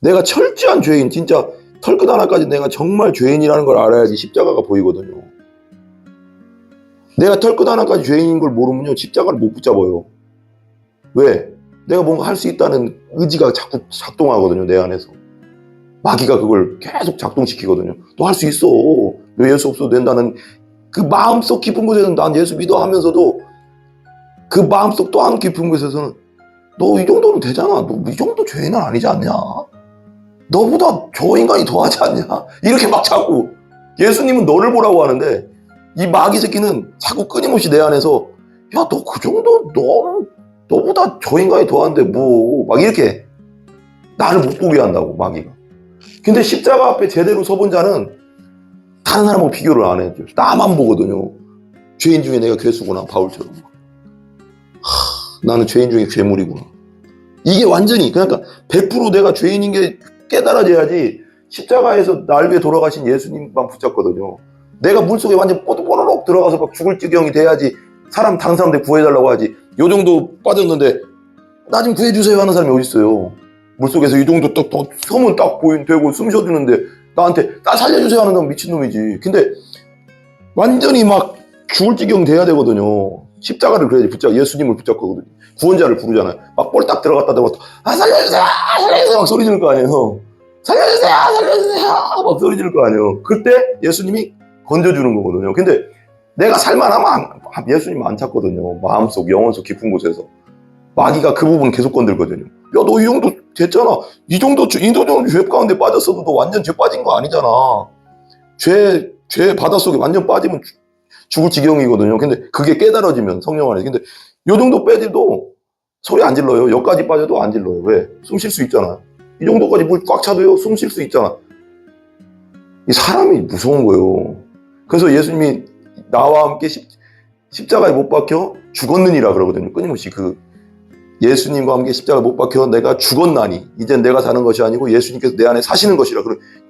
내가 철저한 죄인, 진짜 털끝 하나까지 내가 정말 죄인이라는 걸 알아야지 십자가가 보이거든요. 내가 털끝 하나까지 죄인인 걸 모르면요, 십자가를 못 붙잡아요. 왜? 내가 뭔가 할 수 있다는 의지가 자꾸 작동하거든요, 내 안에서. 마귀가 그걸 계속 작동시키거든요. 너 할 수 있어. 너 예수 없어도 된다는 그 마음속 깊은 곳에서는 난 예수 믿어 하면서도 그 마음속 또 한 깊은 곳에서는 너 이 정도는 되잖아. 너 이 정도 죄인은 아니지 않냐? 너보다 저 인간이 더하지 않냐? 이렇게 막 자꾸 예수님은 너를 보라고 하는데 이 마귀 새끼는 자꾸 끊임없이 내 안에서 야, 너 그 정도 너보다 저 인간이 더한데 뭐 막 이렇게 나를 못 보게 한다고 마귀가. 근데 십자가 앞에 제대로 서본 자는 다른 사람하고 비교를 안 해요. 나만 보거든요. 죄인 중에 내가 괴수구나, 바울처럼. 나는 죄인 중에 괴물이구나. 이게 완전히 그러니까 100% 내가 죄인인 게 깨달아져야지. 십자가에서 날 위해 돌아가신 예수님만 붙잡거든요. 내가 물속에 완전 뽀득뽀득 들어가서 막 죽을 지경이 돼야지 다른 사람들 구해달라고 하지. 요 정도 빠졌는데 나 좀 구해주세요 하는 사람이 어디 있어요. 물속에서 이 정도 딱 섬은 딱 되고 숨 쉬어주는데 나한테 나 살려주세요 하는 놈 미친놈이지. 근데 완전히 막 죽을 지경 돼야 되거든요. 십자가를 그래야지 예수님을 붙잡거든요. 구원자를 부르잖아요. 막 볼딱 들어갔다 살려주세요 살려주세요 막 소리 지를 거 아니에요. 살려주세요 살려주세요 막 소리 지를 거 아니에요. 그때 예수님이 건져주는 거거든요. 근데 내가 살만하면 예수님 안 찾거든요. 마음속 영혼 속 깊은 곳에서 마귀가 그 부분 계속 건들거든요. 야, 너 이 정도 됐잖아. 이 정도 죄 가운데 빠졌어도 너 완전 죄 빠진 거 아니잖아. 죄 바닷속에 완전 빠지면 죽을 지경이거든요. 근데 그게 깨달아지면 성령 안에. 근데 요 정도 빼도 소리 안 질러요. 여기까지 빠져도 안 질러요. 왜? 숨 쉴 수 있잖아. 이 정도까지 물 꽉 차도요. 숨 쉴 수 있잖아. 이 사람이 무서운 거예요. 그래서 예수님이 나와 함께 십자가에 못 박혀 죽었느니라 그러거든요. 끊임없이 예수님과 함께 십자가에 못 박혀 내가 죽었나니 이젠 내가 사는 것이 아니고 예수님께서 내 안에 사시는 것이라.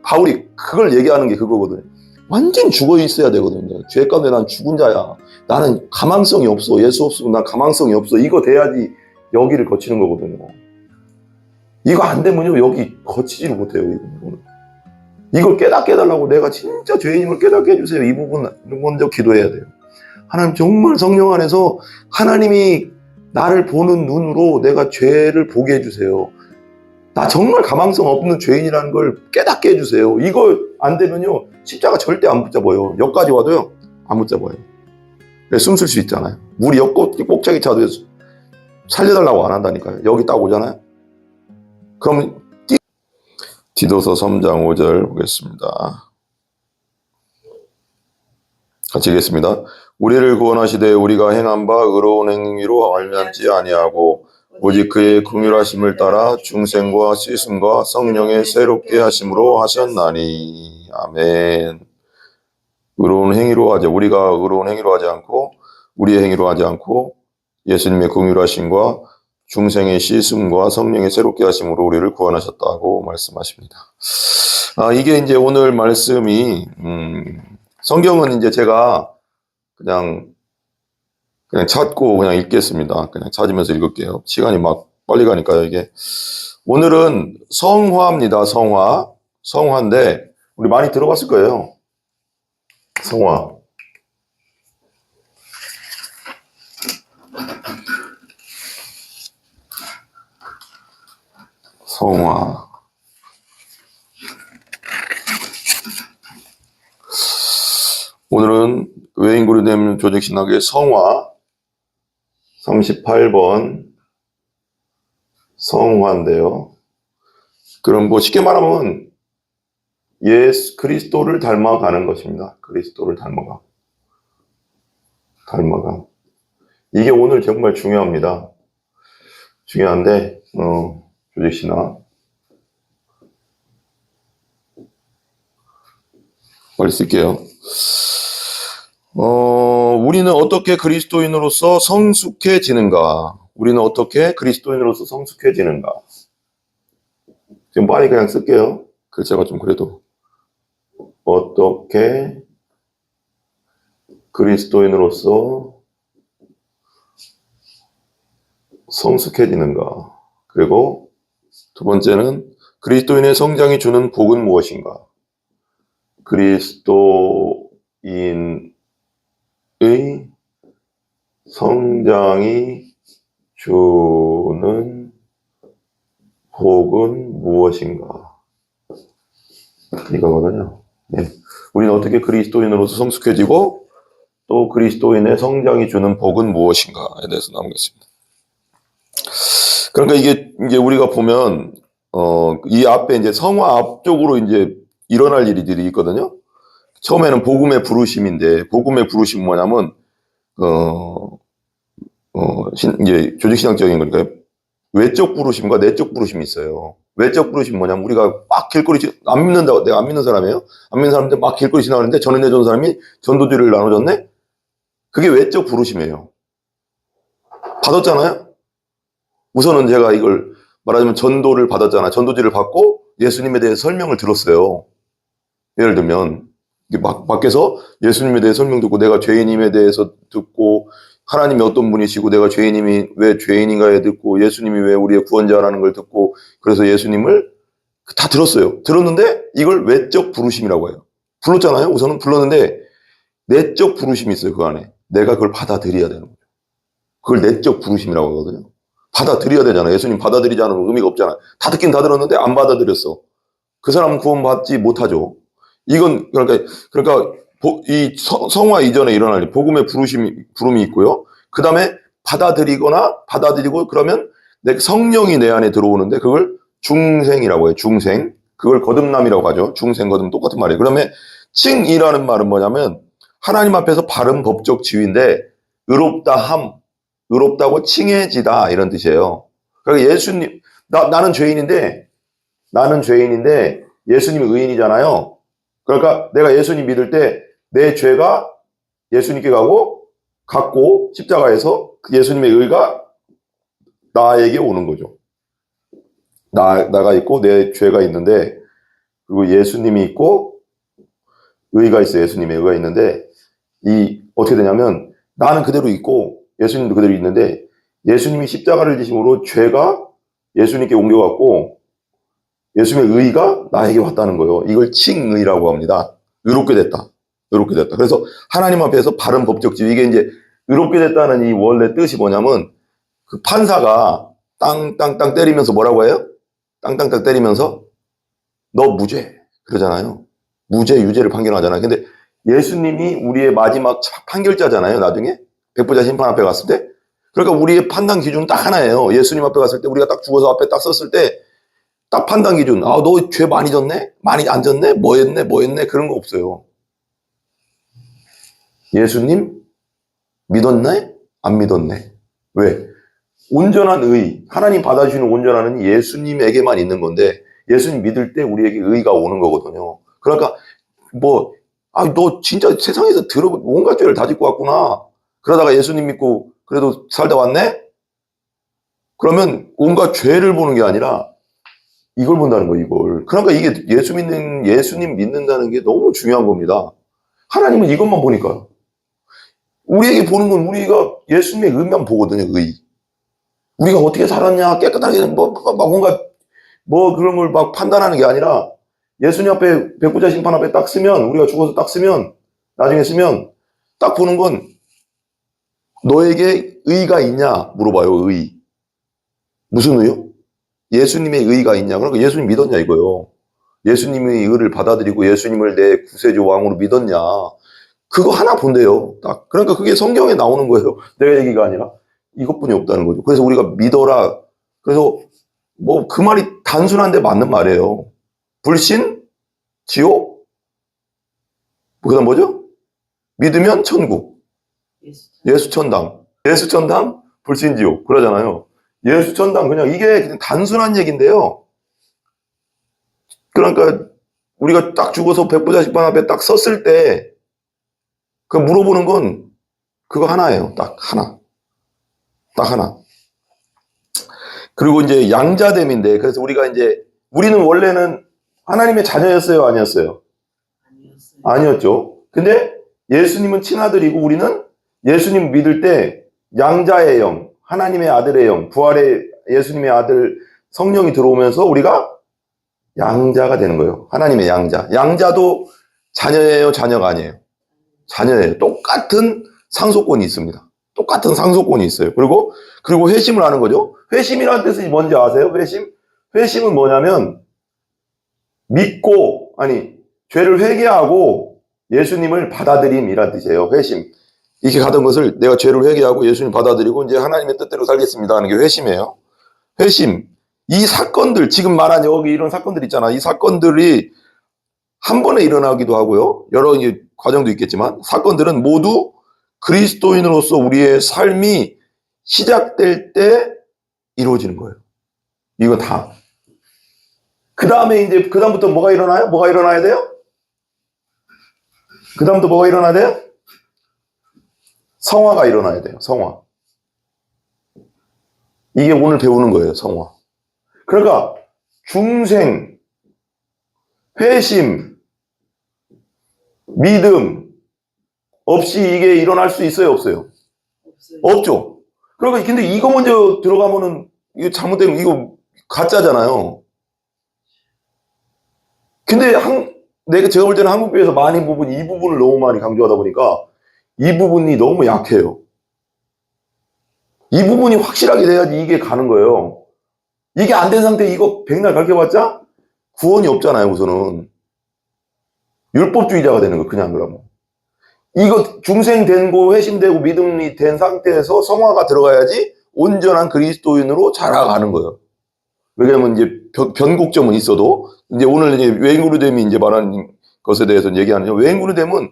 바울이 그걸 얘기하는 게 그거거든요. 완전히 죽어 있어야 되거든요. 죄 가운데 난 죽은 자야. 나는 가망성이 없어. 예수 없으면 난 가망성이 없어. 이거 돼야지 여기를 거치는 거거든요. 이거 안 되면요 여기 거치지를 못해요. 이걸 깨닫게 해달라고 내가 진짜 죄인임을 깨닫게 해주세요. 이 부분 먼저 기도해야 돼요. 하나님 정말 성령 안에서 하나님이 나를 보는 눈으로 내가 죄를 보게 해주세요. 나 정말 가망성 없는 죄인이라는 걸 깨닫게 해주세요. 이거 안 되면요 십자가 절대 안 붙잡아요. 여기까지 와도요 안 붙잡아요. 숨 쉴 수 있잖아요. 물이 꼭자기 차도 살려달라고 안 한다니까요. 여기 딱 오잖아요. 그럼 디도서 3장 5절 보겠습니다. 같이 읽겠습니다. 우리를 구원하시되 우리가 행한 바 의로운 행위로 말미암지 아니하고 오직 그의 긍휼하심을 따라 중생과 씻음과 성령의 새롭게 하심으로 하셨나니. 아멘. 의로운 행위로 하자. 우리가 의로운 행위로 하지 않고 우리의 행위로 하지 않고 예수님의 긍휼하심과 중생의 씻음과 성령의 새롭게 하심으로 우리를 구원하셨다고 말씀하십니다. 이게 이제 오늘 말씀이 성경은 이제 제가 그냥 찾고 그냥 읽겠습니다. 그냥 찾으면서 읽을게요. 시간이 막 빨리 가니까요, 이게. 오늘은 성화입니다. 성화인데 우리 많이 들어봤을 거예요. 성화. 오늘은 외인그루뎀 조직신학의 성화 38번 성화인데요. 그럼 뭐 쉽게 말하면 예수 그리스도를 닮아가는 것입니다. 그리스도를 닮아가. 이게 오늘 정말 중요합니다. 중요한데 조직신학 빨리 쓸게요. 우리는 어떻게 그리스도인으로서 성숙해지는가? 지금 빨리 그냥 쓸게요. 글자가 좀 그래도. 어떻게 그리스도인으로서 성숙해지는가? 그리고 두 번째는 그리스도인의 성장이 주는 복은 무엇인가? 그리스도인의 성장이 주는 복은 무엇인가? 이거거든요. 네. 우리는 어떻게 그리스도인으로서 성숙해지고 또 그리스도인의 성장이 주는 복은 무엇인가에 대해서 나오겠습니다. 그러니까 이게 이제 우리가 보면 이 앞에 이제 성화 앞쪽으로 이제 일어날 일들이 있거든요. 처음에는 복음의 부르심인데 복음의 부르심이 뭐냐면 이제 조직신앙적인 거니까 외적 부르심과 내적 부르심이 있어요. 외적 부르심이 뭐냐면 우리가 막 길거리 안 믿는다고 내가 안 믿는 사람이에요. 안 믿는 사람들 막 길거리 지나가는데 전은혜 준 사람이 전도지를 나눠줬네. 그게 외적 부르심이에요. 받았잖아요. 우선은 제가 이걸 말하자면 전도를 받았잖아. 전도지를 받고 예수님에 대해 설명을 들었어요. 예를 들면 밖에서 예수님에 대해 설명 듣고 내가 죄인임에 대해서 듣고 하나님이 어떤 분이시고 내가 죄인임이 왜 죄인인가에 듣고 예수님이 왜 우리의 구원자라는 걸 듣고 그래서 예수님을 다 들었어요. 들었는데 이걸 외적 부르심이라고 해요. 불렀잖아요. 우선은 불렀는데 내적 부르심이 있어요. 그 안에. 내가 그걸 받아들여야 되는 거죠. 그걸 내적 부르심이라고 하거든요. 받아들여야 되잖아. 예수님 받아들이지 않으면 의미가 없잖아. 다 듣긴 다 들었는데 안 받아들였어. 그 사람은 구원받지 못하죠. 이건 그러니까 이 성화 이전에 일어날 일, 복음의 부름이 있고요. 그 다음에 받아들이고 그러면 성령이 내 안에 들어오는데 그걸 중생이라고 해요. 중생. 그걸 거듭남이라고 하죠. 중생 거듭 똑같은 말이에요. 그러면 칭이라는 말은 뭐냐면 하나님 앞에서 바른 법적 지위인데 의롭다고 칭해지다 이런 뜻이에요. 그러니까 예수님 나는 죄인인데 예수님이 의인이잖아요. 그러니까 내가 예수님 믿을 때 내 죄가 예수님께 갖고 십자가에서 예수님의 의가 나에게 오는 거죠. 나가 있고 내 죄가 있는데 그리고 예수님이 있고 의가 있어요. 예수님의 의가 있는데 어떻게 되냐면 나는 그대로 있고 예수님도 그대로 있는데 예수님이 십자가를 지심으로 죄가 예수님께 옮겨갔고 예수님의 의가 나에게 왔다는 거예요. 이걸 칭의라고 합니다. 의롭게 됐다. 그래서 하나님 앞에서 바른 법적 지위. 이게 이제 의롭게 됐다는 이 원래 뜻이 뭐냐면 그 판사가 땅땅땅 때리면서 뭐라고 해요? 땅땅땅 때리면서 너 무죄 그러잖아요. 무죄 유죄를 판결하잖아요. 근데 예수님이 우리의 마지막 판결자잖아요. 나중에 백부자 심판 앞에 갔을 때. 그러니까 우리의 판단 기준은 딱 하나예요. 예수님 앞에 갔을 때 우리가 딱 죽어서 앞에 딱 섰을 때 딱 판단 기준. 너 죄 많이 졌네? 많이 안 졌네? 뭐 했네? 그런 거 없어요. 예수님 믿었네? 안 믿었네? 왜? 온전한 의, 하나님 받아주시는 온전한 의 예수님에게만 있는 건데 예수님 믿을 때 우리에게 의가 오는 거거든요. 그러니까 너 진짜 세상에서 온갖 죄를 다 짓고 왔구나. 그러다가 예수님 믿고 그래도 살다 왔네? 그러면 온갖 죄를 보는 게 아니라 이걸 본다는 거예요, 이걸. 그러니까 이게 예수님 믿는다는 게 너무 중요한 겁니다. 하나님은 이것만 보니까요. 우리에게 보는 건 우리가 예수님의 의만 보거든요, 의. 우리가 어떻게 살았냐, 깨끗하게, 그런 걸 막 판단하는 게 아니라 예수님 앞에, 백부자 심판 앞에 딱 쓰면, 우리가 죽어서 딱 쓰면, 나중에 쓰면, 딱 보는 건 너에게 의가 있냐 물어봐요, 의. 무슨 의요? 예수님의 의가 있냐. 그러니까 예수님 믿었냐 이거요. 예수님의 의를 받아들이고 예수님을 내 구세주 왕으로 믿었냐. 그거 하나 본대요. 딱. 그러니까 그게 성경에 나오는 거예요. 내 얘기가 아니라. 이것뿐이 없다는 거죠. 그래서 우리가 믿어라. 그래서 그 말이 단순한데 맞는 말이에요. 불신, 지옥, 그다음 뭐죠? 믿으면 천국, 예수천당, 불신, 지옥 그러잖아요. 예수천당 그냥 이게 그냥 단순한 얘기인데요. 그러니까 우리가 딱 죽어서 백부자 심판 앞에 딱 섰을 때 그 물어보는 건 그거 하나예요. 딱 하나. 그리고 이제 양자됨인데 그래서 우리는 원래는 하나님의 자녀였어요, 아니었어요? 아니었죠. 근데 예수님은 친아들이고 우리는 예수님 믿을 때 양자의 영, 하나님의 아들의 영, 부활의 예수님의 아들 성령이 들어오면서 우리가 양자가 되는 거예요. 하나님의 양자. 양자도 자녀예요, 자녀가 아니에요? 자녀예요. 똑같은 상속권이 있습니다. 똑같은 상속권이 있어요. 그리고 회심을 하는 거죠. 회심이라는 뜻이 뭔지 아세요? 회심? 회심은 뭐냐면 믿고, 죄를 회개하고 예수님을 받아들임이란 뜻이에요. 회심. 이렇게 가던 것을 내가 죄를 회개하고 예수님 받아들이고 이제 하나님의 뜻대로 살겠습니다 하는 게 회심이에요. 회심. 이 사건들, 지금 말한 여기 이런 사건들 있잖아. 이 사건들이 한 번에 일어나기도 하고요. 여러 이제 과정도 있겠지만 사건들은 모두 그리스도인으로서 우리의 삶이 시작될 때 이루어지는 거예요. 이거 다. 그 다음부터 뭐가 일어나요? 뭐가 일어나야 돼요? 그 다음부터 뭐가 일어나야 돼요? 성화가 일어나야 돼요. 성화. 이게 오늘 배우는 거예요. 성화. 그러니까 중생, 회심, 믿음 없이 이게 일어날 수 있어요? 없어요? 없죠. 그러니까 근데 이거 먼저 들어가면은 이거 잘못되면 이거 가짜잖아요. 근데 제가 볼 때는 한국교회에서 많은 부분, 이 부분을 너무 많이 강조하다 보니까 이 부분이 너무 약해요. 이 부분이 확실하게 돼야지 이게 가는 거예요. 이게 안 된 상태에 이거 백날 가르쳐봤자 구원이 없잖아요, 우선은. 율법주의자가 되는 거예요, 그냥 그러면. 이거 중생된 거, 회심되고 믿음이 된 상태에서 성화가 들어가야지 온전한 그리스도인으로 자라가는 거예요. 왜냐면 이제 변곡점은 있어도, 이제 오늘 이제 외인그루뎀이 이제 말하는 것에 대해서 얘기하는요. 외인그루뎀은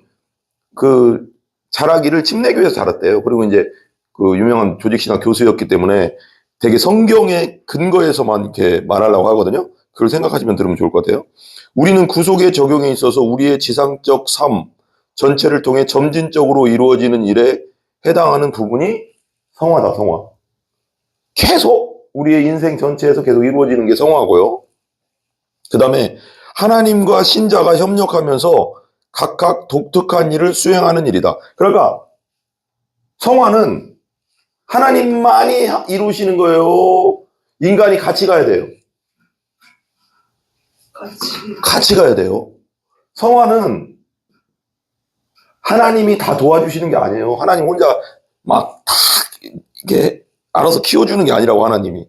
그 자라기를 침례교회에서 자랐대요. 그리고 이제 그 유명한 조직신학 교수였기 때문에 되게 성경의 근거에서만 이렇게 말하려고 하거든요. 그걸 생각하시면 들으면 좋을 것 같아요. 우리는 구속의 적용에 있어서 우리의 지상적 삶 전체를 통해 점진적으로 이루어지는 일에 해당하는 부분이 성화다, 성화. 계속 우리의 인생 전체에서 계속 이루어지는 게 성화고요. 그 다음에 하나님과 신자가 협력하면서 각각 독특한 일을 수행하는 일이다. 그러니까 성화는 하나님만이 이루시는 거예요? 인간이 같이 가야 돼요? 같이 가야 돼요. 성화는 하나님이 다 도와주시는 게 아니에요. 하나님 혼자 막 다 이렇게 알아서 키워주는 게 아니라고, 하나님이.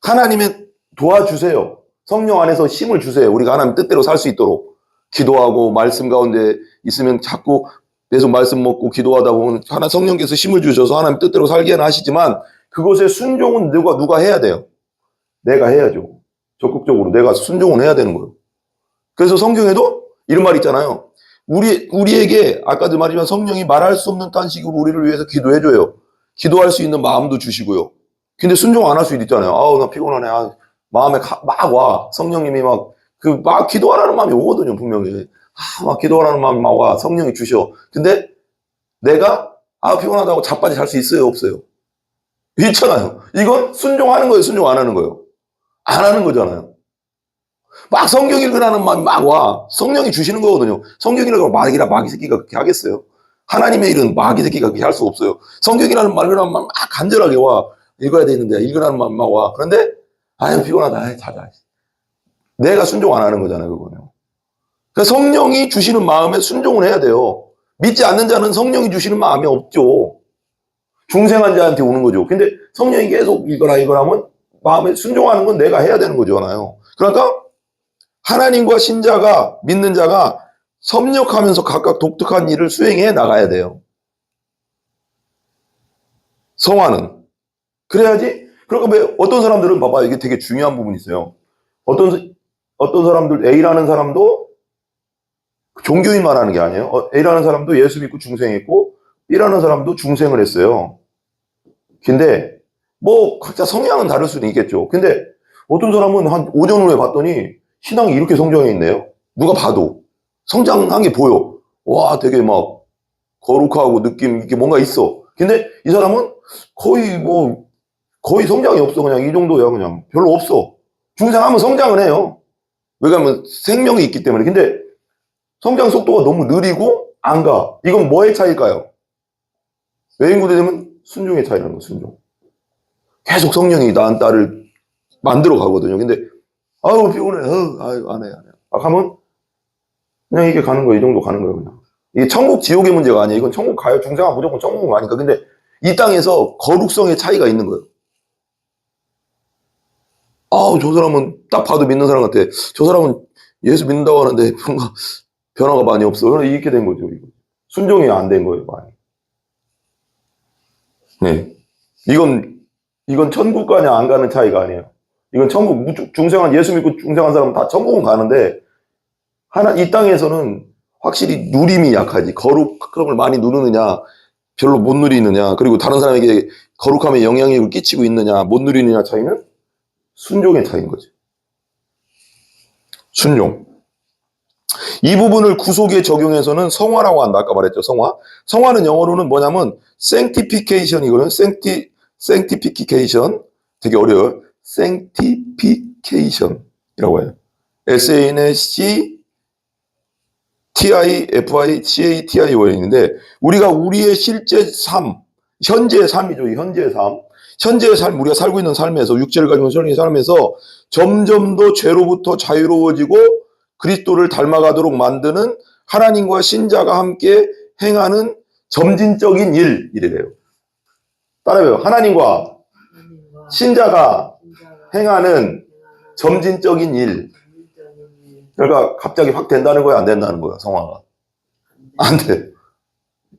하나님의 도와주세요. 성령 안에서 힘을 주세요. 우리가 하나님 뜻대로 살 수 있도록. 기도하고 말씀 가운데 있으면 자꾸 계속 말씀 먹고 기도하다 보면 하나 성령께서 힘을 주셔서 하나님 뜻대로 살게 하시지만 그것에 순종은 누가 해야 돼요? 내가 해야죠. 적극적으로 내가 순종은 해야 되는 거예요. 그래서 성경에도 이런 말 있잖아요. 우리에게 아까도 말했지만 성령이 말할 수 없는 탄식으로 우리를 위해서 기도해줘요. 기도할 수 있는 마음도 주시고요. 근데 순종 안 할 수도 있잖아요. 아우, 나 피곤하네. 마음에 막 와. 성령님이 막 기도하라는 마음이 오거든요, 분명히. 막 기도하라는 마음이 막 와. 성령이 주셔. 근데 내가, 피곤하다고 자빠지 잘 수 있어요, 없어요? 있잖아요. 이건 순종하는 거예요, 순종 안 하는 거예요? 안 하는 거잖아요. 막 성경 읽으라는 마음이 막 와. 성령이 주시는 거거든요. 성경 읽으라고 마귀 새끼가 그렇게 하겠어요? 하나님의 일은 마귀 새끼가 그렇게 할 수 없어요. 성경이라는 말이라는 마음이 막 간절하게 와. 읽어야 되는데, 읽으라는 마음이 막 와. 그런데, 피곤하다. 자자. 내가 순종 안 하는 거잖아요, 그거는. 그러니까 성령이 주시는 마음에 순종을 해야 돼요. 믿지 않는 자는 성령이 주시는 마음이 없죠. 중생한 자한테 오는 거죠. 근데 성령이 계속 이거라 하면 마음에 순종하는 건 내가 해야 되는 거잖아요. 그러니까 하나님과 신자가, 믿는 자가 협력하면서 각각 독특한 일을 수행해 나가야 돼요. 성화는. 그래야지. 그러니까 왜 어떤 사람들은 봐봐, 이게 되게 중요한 부분이 있어요. 어떤 사람들, A라는 사람도 종교인만 하는 게 아니에요. A라는 사람도 예수 믿고 중생했고 B라는 사람도 중생을 했어요. 근데 각자 성향은 다를 수는 있겠죠. 근데 어떤 사람은 한 5년 후에 봤더니 신앙이 이렇게 성장해 있네요. 누가 봐도 성장한 게 보여. 와, 되게 막 거룩하고 느낌 이게 뭔가 있어. 근데 이 사람은 거의 성장이 없어. 그냥 이 정도야. 그냥 별로 없어. 중생하면 성장을 해요. 왜냐면 생명이 있기 때문에. 근데 성장 속도가 너무 느리고 안 가. 이건 뭐의 차이일까요? 외인구대 되면 순종의 차이라는 거, 순종. 계속 성령이 나를 만들어 가거든요. 근데 아유, 피곤해. 아유, 안 해. 하면 그냥 이게 가는 거예요. 이 정도 가는 거예요, 그냥. 이게 천국, 지옥의 문제가 아니에요. 이건 천국 가요. 중생은 무조건 천국 가니까. 근데 이 땅에서 거룩성의 차이가 있는 거예요. 아우, 저 사람은 딱 봐도 믿는 사람 같아. 저 사람은 예수 믿는다고 하는데 뭔가 변화가 많이 없어. 그래서 이렇게 된 거죠. 이거. 순종이 안 된 거예요, 많이. 네. 이건 천국 가냐 안 가는 차이가 아니에요. 이건 천국, 중생한, 예수 믿고 중생한 사람은 다 천국은 가는데, 이 땅에서는 확실히 누림이 약하지. 거룩함을 많이 누르느냐, 별로 못 누리느냐, 그리고 다른 사람에게 거룩함에 영향력을 끼치고 있느냐, 못 누리느냐 차이는 순종의 차이인 거지. 순종. 이 부분을 구속에 적용해서는 성화라고 한다. 아까 말했죠, 성화. 성화는 영어로는 뭐냐면 sanctification이거든요. sanctification. 되게 어려워요. sanctification이라고 해요. sanctification인데 우리가 우리의 실제 삶, 현재의 삶이죠. 현재의 삶. 현재의 삶, 우리가 살고 있는 삶에서, 육체를 가지고 있는 삶에서 점점 더 죄로부터 자유로워지고 그리스도를 닮아가도록 만드는 하나님과 신자가 함께 행하는 점진적인 일이래요. 따라해요. 하나님과 신자가 행하는 점진적인 일. 그러니까 갑자기 확 된다는 거야, 안 된다는 거야, 성화가. 안 돼.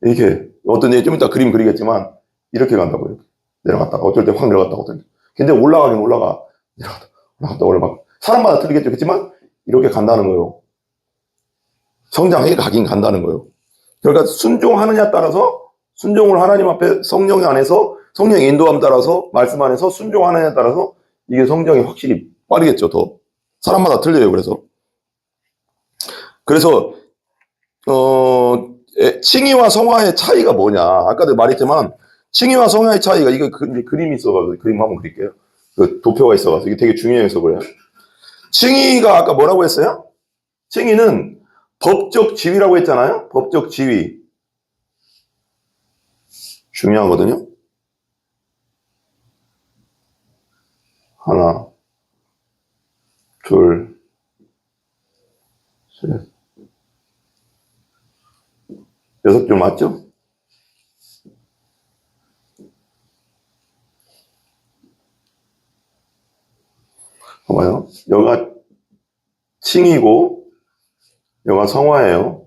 이렇게 어떤 좀 이따 그림 그리겠지만 이렇게 간다고요. 내려갔다가 어쩔 때 확 내려갔다가 어떨 때. 근데 올라가긴 올라가. 내려갔다 올라가. 사람마다 틀리겠죠. 그렇지만 이렇게 간다는 거예요. 성장해 가긴 간다는 거예요. 그러니까 순종하느냐에 따라서, 순종을 하나님 앞에 성령 안에서, 성령의 인도함 따라서, 말씀 안에서 순종하느냐에 따라서 이게 성장이 확실히 빠르겠죠. 더 사람마다 틀려요. 그래서 칭의와 성화의 차이가 뭐냐, 아까도 말했지만 칭의와 성화의 차이가, 이거 그림이 있어가지고 그림 한번 그릴게요. 그 도표가 있어가지고 이게 되게 중요해서 그래요. 칭의가 아까 뭐라고 했어요? 칭의는 법적 지위라고 했잖아요. 법적 지위 중요하거든요. 하나, 둘, 셋, 6줄 맞죠? 봐봐요. 여기가 칭의고 여기가 성화예요.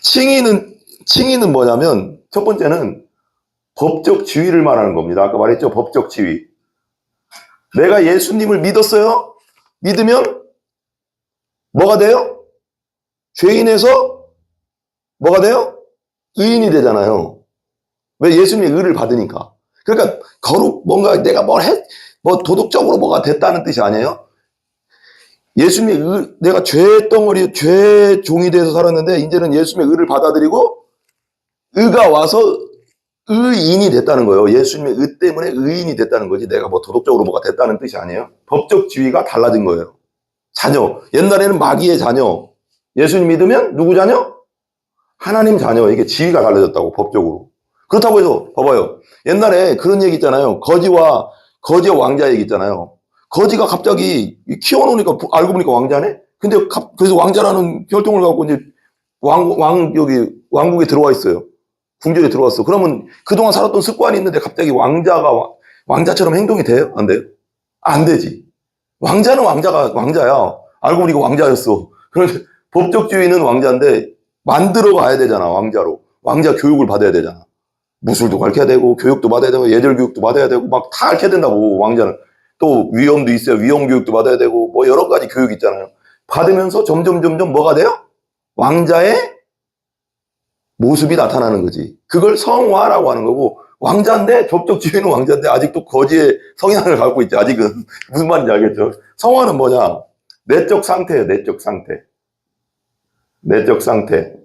칭의는 뭐냐면 첫 번째는 법적 지위를 말하는 겁니다. 아까 말했죠? 법적 지위. 내가 예수님을 믿었어요? 믿으면 뭐가 돼요? 죄인에서 뭐가 돼요? 의인이 되잖아요. 왜? 예수님의 의를 받으니까. 그러니까 뭔가 내가 도덕적으로 뭐가 됐다는 뜻이 아니에요. 예수님의 내가 죄 덩어리, 죄 종이 돼서 살았는데 이제는 예수님의 의를 받아들이고 의가 와서 의인이 됐다는 거예요. 예수님의 의 때문에 의인이 됐다는 거지, 내가 도덕적으로 뭐가 됐다는 뜻이 아니에요. 법적 지위가 달라진 거예요. 자녀. 옛날에는 마귀의 자녀. 예수님 믿으면 누구 자녀? 하나님 자녀. 이게 지위가 달라졌다고, 법적으로. 그렇다고 해서 봐봐요. 옛날에 그런 얘기 있잖아요. 거지와 왕자 얘기 있잖아요. 거지가 갑자기 키워놓으니까 알고 보니까 왕자네? 근데 그래서 왕자라는 혈통을 갖고 이제 왕국에 들어와 있어요. 궁전에 들어왔어. 그러면 그동안 살았던 습관이 있는데 갑자기 왕자처럼 행동이 돼요? 안 돼요? 안 되지. 왕자는 왕자야. 알고 보니까 왕자였어. 그런데 법적주의는 왕자인데 만들어 가야 되잖아, 왕자로. 왕자 교육을 받아야 되잖아. 무술도 가르쳐야 되고, 교육도 받아야 되고, 예절 교육도 받아야 되고, 막 다 가르쳐야 된다고, 왕자는. 또 위엄도 있어요. 위엄 교육도 받아야 되고, 여러 가지 교육 있잖아요. 받으면서 점점 뭐가 돼요? 왕자의 모습이 나타나는 거지. 그걸 성화라고 하는 거고, 왕자인데, 법적 지위는 왕자인데 아직도 거지의 성향을 갖고 있지, 아직은. 무슨 말인지 알겠죠? 성화는 뭐냐? 내적 상태예요. 내적 상태.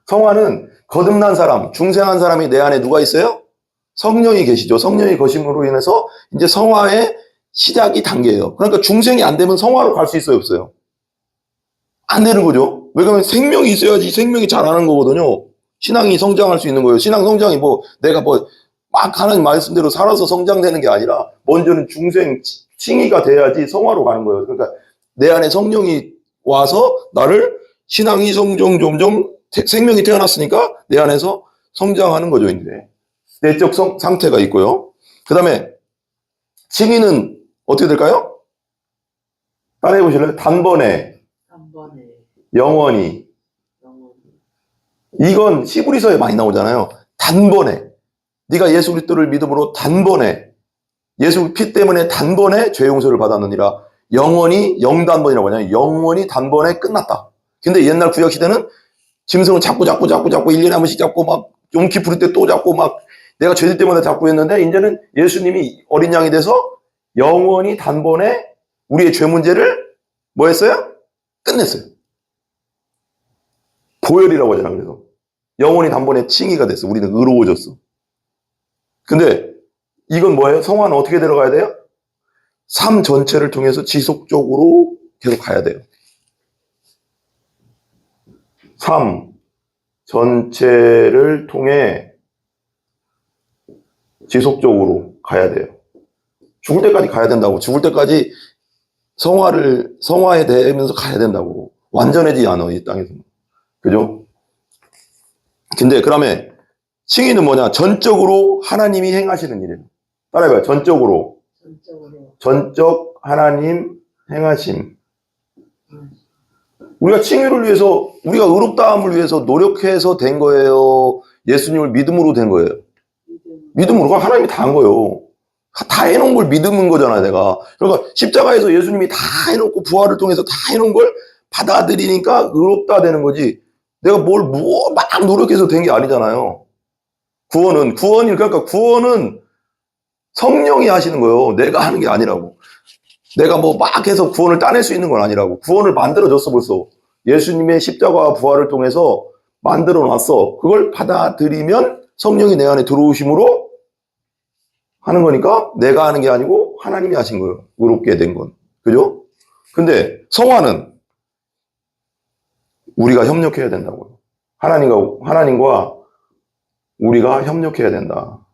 성화는 거듭난 사람, 중생한 사람이 내 안에 누가 있어요? 성령이 계시죠. 성령이 거심으로 인해서 이제 성화의 시작이 단계예요. 그러니까 중생이 안 되면 성화로 갈 수 있어요, 없어요? 안 되는 거죠. 왜냐면 생명이 있어야지 생명이 자라는 거거든요. 신앙이 성장할 수 있는 거예요. 신앙 성장이 내가 막 하나님 말씀대로 살아서 성장되는 게 아니라, 먼저는 칭의가 돼야지 성화로 가는 거예요. 그러니까 내 안에 성령이 와서 나를 신앙이 점점 생명이 태어났으니까 내 안에서 성장하는 거죠. 이제 내적 상태가 있고요. 그 다음에 칭의는 어떻게 될까요? 따라해 보실래요? 단번에, 영원히. 이건 히브리서에 많이 나오잖아요. 단번에. 네가 예수 그리스도를 믿음으로 단번에, 예수 피 때문에 단번에 죄 용서를 받았느니라. 영원히, 영단번이라고 하잖아요. 영원히 단번에 끝났다. 근데 옛날 구약 시대는 짐승을 잡고 1년에 한 번씩 잡고 막 용키 부를 때 또 잡고 막 내가 죄질 때마다 잡고 했는데, 이제는 예수님이 어린 양이 돼서 영원히 단번에 우리의 죄 문제를 뭐 했어요? 끝냈어요. 보혈이라고 하잖아. 그래서 영원히 단번에 칭의가 됐어. 우리는 의로워졌어. 근데 이건 뭐예요? 성화는 어떻게 들어가야 돼요? 삶 전체를 통해서 지속적으로 계속 가야 돼요. 삶 전체를 통해 지속적으로 가야 돼요. 죽을 때까지 가야 된다고. 죽을 때까지 성화에 대면서 가야 된다고. 완전해지지 않아, 이 땅에서는. 그죠? 근데 그러면 칭의는 뭐냐? 전적으로 하나님이 행하시는 일이에요. 따라해봐요. 전적으로. 전적 하나님 행하심. 우리가 칭의를 위해서, 우리가 의롭다함을 위해서 노력해서 된 거예요? 예수님을 믿음으로 된 거예요? 믿음으로. 하나님이 다 한 거예요. 다 해놓은 걸 믿는 거잖아요, 내가. 그러니까 십자가에서 예수님이 다 해놓고 부활을 통해서 다 해놓은 걸 받아들이니까 의롭다 되는 거지. 내가 막 노력해서 된 게 아니잖아요. 그러니까 구원은 성령이 하시는 거예요. 내가 하는 게 아니라고. 내가 막 해서 구원을 따낼 수 있는 건 아니라고. 구원을 만들어줬어, 벌써. 예수님의 십자가와 부활을 통해서 만들어 놨어. 그걸 받아들이면 성령이 내 안에 들어오심으로 하는 거니까 내가 하는 게 아니고 하나님이 하신 거예요. 의롭게 된 건. 그죠? 근데 성화는 우리가 협력해야 된다고요. 하나님과 우리가 협력해야 된다.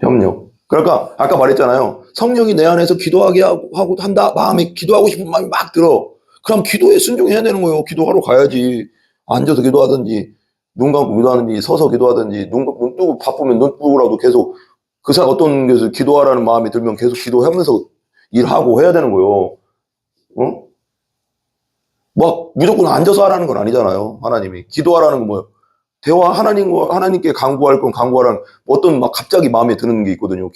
협력. 그러니까 아까 말했잖아요. 성령이 내 안에서 기도하게 하고 한다. 마음에 기도하고 싶은 마음이 막 들어. 그럼 기도에 순종해야 되는 거예요. 기도하러 가야지. 앉아서 기도하든지 눈 감고 기도하든지 서서 기도하든지 눈 뜨고 바쁘면 눈 뜨고라도 계속 그 사람 어떤 데서 기도하라는 마음이 들면 계속 기도하면서 일하고 해야 되는 거예요. 어? 막 무조건 앉아서 하라는 건 아니잖아요. 하나님이. 기도하라는 건 뭐예요? 하나님께 간구할 건 간구하라는, 어떤 막 갑자기 마음에 드는 게 있거든요.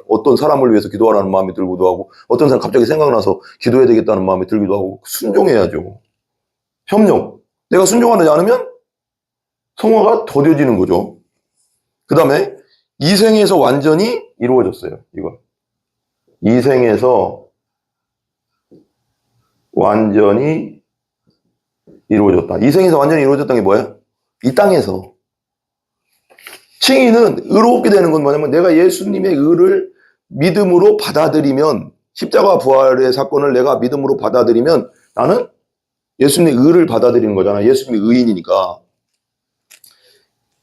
어떤 사람을 위해서 기도하라는 마음이 들기도 하고, 어떤 사람 갑자기 생각나서 기도해야 되겠다는 마음이 들기도 하고, 순종해야죠. 협력. 내가 순종하지 않으면 성화가 더뎌지는 거죠. 그 다음에 이생에서 완전히 이루어졌어요. 이거. 이생에서 완전히 이루어졌다. 이생에서 완전히 이루어졌다는 게 뭐예요? 이 땅에서. 칭의는 의롭게 되는 건 뭐냐면 내가 예수님의 의를 믿음으로 받아들이면, 십자가 부활의 사건을 내가 믿음으로 받아들이면 나는 예수님의 의를 받아들이는 거잖아. 예수님의 의인이니까.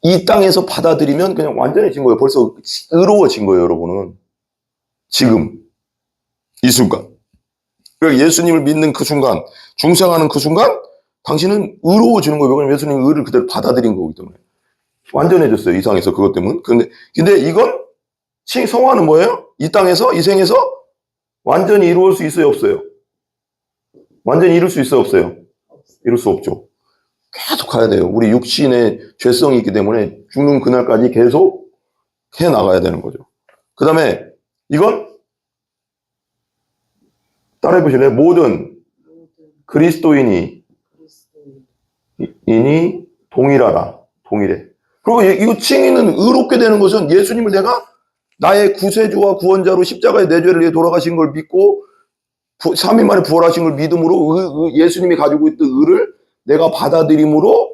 이 땅에서 받아들이면 그냥 완전해진 거예요. 벌써 의로워진 거예요, 여러분은. 지금 이 순간. 그러니까 예수님을 믿는 그 순간, 중생하는 그 순간 당신은 의로워지는 거예요. 왜냐면 예수님의 의를 그대로 받아들인 거기 때문에. 완전해졌어요, 이 상에서. 그것 때문에. 근데 이건 성화는 뭐예요? 이 땅에서, 이 생에서 완전히 이루어질 수 있어요, 없어요? 완전히 이룰 수 있어요, 없어요? 이룰 수 없죠. 계속 가야 돼요. 우리 육신의 죄성이 있기 때문에 죽는 그날까지 계속 해 나가야 되는 거죠. 그 다음에 이건 따라해 보실래요? 모든 그리스도인이 동일하라. 동일해. 그리고 이거 칭의는 의롭게 되는 것은 예수님을 내가 나의 구세주와 구원자로 십자가의 내 죄를 위해 돌아가신 걸 믿고 3일 만에 부활하신 걸 믿음으로 예수님이 가지고 있던 의를 내가 받아들임으로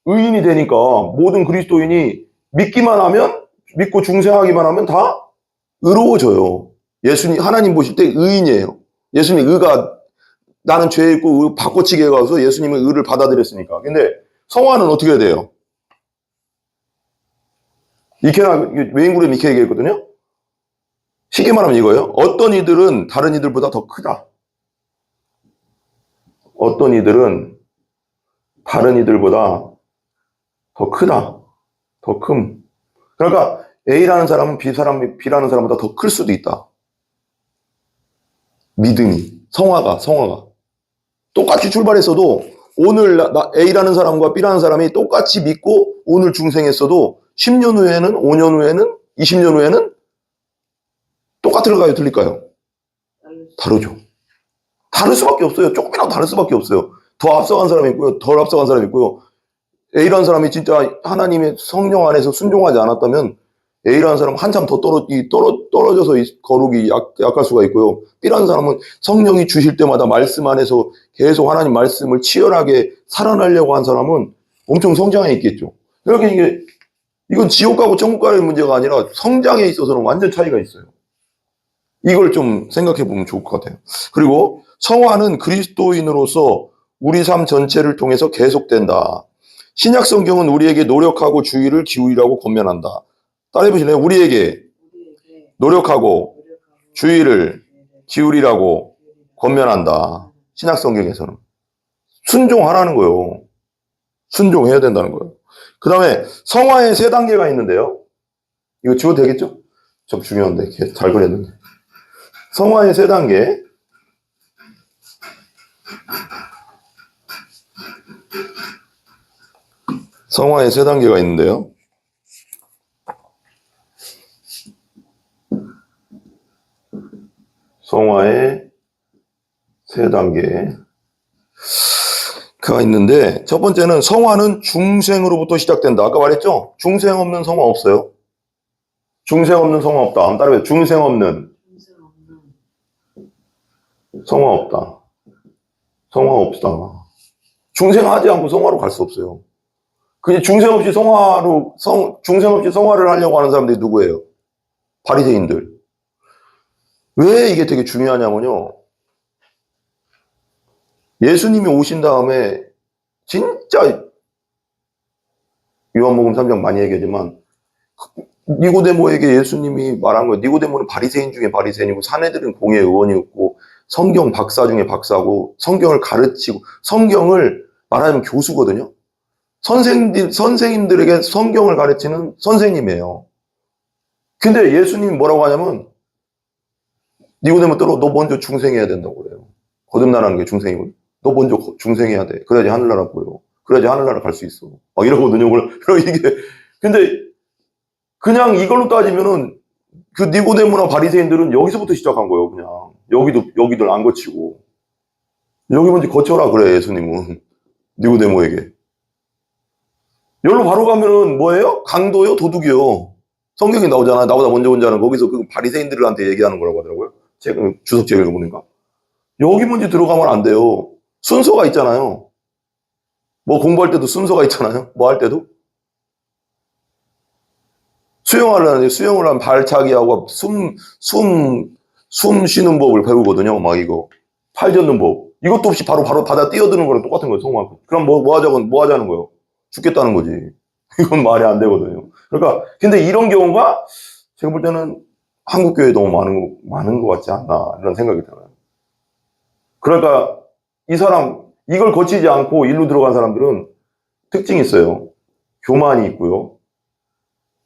의인이 되니까 모든 그리스도인이 믿고 중생하기만 하면 다 의로워져요. 하나님 보실 때 의인이에요. 예수님의 의가, 나는 죄 있고 바꿔치기에 가서 예수님의 의를 받아들였으니까. 근데 성화는 어떻게 해야 돼요? 외인굴에 이렇게 얘기했거든요. 쉽게 말하면 이거예요. 어떤 이들은 다른 이들보다 더 크다. 어떤 이들은 다른 이들보다 더 크다. 더 큼. 그러니까 A라는 사람은 B라는 사람보다 더 클 수도 있다. 믿음이. 성화가. 똑같이 출발했어도 오늘 A라는 사람과 B라는 사람이 똑같이 믿고 오늘 중생했어도 10년 후에는, 5년 후에는, 20년 후에는 똑같을까요? 틀릴까요? 다르죠. 다를 수밖에 없어요. 조금이라도 다를 수밖에 없어요. 더 앞서간 사람이 있고요. 덜 앞서간 사람이 있고요. A라는 사람이 진짜 하나님의 성령 안에서 순종하지 않았다면 A라는 사람은 한참 더 떨어져서 거룩이 약할 수가 있고요. B라는 사람은 성령이 주실 때마다 말씀 안에서 계속 하나님 말씀을 치열하게 살아나려고 한 사람은 엄청 성장해 있겠죠. 그러니까 이건 지옥 가고 천국 가는 문제가 아니라 성장에 있어서는 완전 차이가 있어요. 이걸 좀 생각해 보면 좋을 것 같아요. 그리고 성화는 그리스도인으로서 우리 삶 전체를 통해서 계속된다. 신약 성경은 우리에게 노력하고 주의를 기울이라고 권면한다. 따라해 보실래요? 우리에게 노력하고 주의를 기울이라고 권면한다. 신약 성경에서는. 순종하라는 거예요. 순종해야 된다는 거예요. 그 다음에 성화의 3단계가 있는데요. 이거 지워도 되겠죠? 좀 중요한데 잘 그렸는데. 성화의 3단계. 성화의 3단계가 있는데요. 성화의 3단계가 있는데 첫 번째는 성화는 중생으로부터 시작된다. 아까 말했죠? 중생 없는 성화 없어요. 중생 없는 성화 없다. 한번 따라해요. 중생 없는 성화 없다. 성화 없다. 중생하지 않고 성화로 갈 수 없어요. 그냥 중생 없이 성화를 하려고 하는 사람들이 누구예요? 바리새인들. 왜 이게 되게 중요하냐면요. 예수님이 오신 다음에 진짜 요한복음 3장 많이 얘기하지만 니고데모에게 예수님이 말한 거예요. 니고데모는 바리새인 중에 바리새인이고 사내들은 공회 의원이었고 성경 박사 중에 박사고 성경을 가르치고 성경을 말하자면 교수거든요. 선생님들에게 성경을 가르치는 선생님이에요. 근데 예수님이 뭐라고 하냐면 니고데모 너 먼저 중생해야 된다고 그래요. 거듭나라는 게 중생이거든. 너 먼저 중생해야 돼. 그래야지 하늘나라 보여. 그래야지 하늘나라 갈 수 있어. 막 이러거든요. 근데 그냥 이걸로 따지면은 그 니고데모나 바리새인들은 여기서부터 시작한 거예요. 그냥 여기들 안 거치고 여기 먼저 거쳐라 그래 예수님은 니고데모에게. 여기로 바로 가면은 뭐예요? 강도요, 도둑이요. 성경에 나오잖아. 나보다 먼저 온 자는 거기서 그 바리새인들한테 얘기하는 거라고 하더라고요. 제가 주석책을 읽어보니까. 여기 먼저 들어가면 안 돼요. 순서가 있잖아요. 뭐 공부할 때도 순서가 있잖아요. 뭐 할 때도. 수영을 하면 발차기하고 숨 쉬는 법을 배우거든요. 막 이거. 팔 젓는 법. 이것도 없이 바로 바다 뛰어드는 거랑 똑같은 거예요. 성화. 그럼 뭐 하자는 거예요? 죽겠다는 거지. 이건 말이 안 되거든요. 그러니까, 근데 이런 경우가 제가 볼 때는 한국 교회에 너무 많은 것 같지 않나, 이런 생각이 들어요. 그러니까 이걸 거치지 않고 일로 들어간 사람들은 특징이 있어요. 교만이 있고요.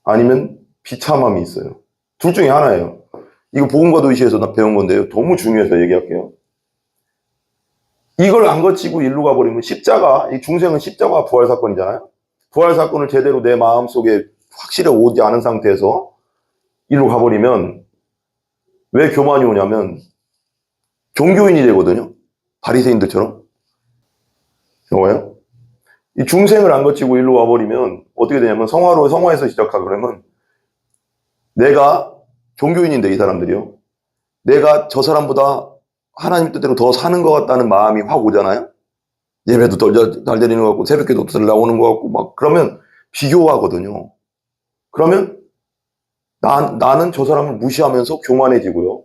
아니면 비참함이 있어요. 둘 중에 하나예요. 이거 복음과 도시에서 나 배운 건데요. 너무 중요해서 얘기할게요. 이걸 안 거치고 일로 가버리면 이 중생은 십자가 부활 사건이잖아요. 부활 사건을 제대로 내 마음속에 확실히 오지 않은 상태에서 일로 가버리면 왜 교만이 오냐면 종교인이 되거든요. 바리새인들처럼. 뭐예요? 이 중생을 안 거치고 일로 와버리면 어떻게 되냐면 성화에서 시작하고 그러면 내가 종교인인데 이 사람들이요. 내가 저 사람보다 하나님 뜻대로 더 사는 것 같다는 마음이 확 오잖아요. 예배도 잘 드리는 것 같고 새벽기도 잘 나오는 것 같고 막 그러면 비교하거든요. 그러면 나는 저 사람을 무시하면서 교만해지고요.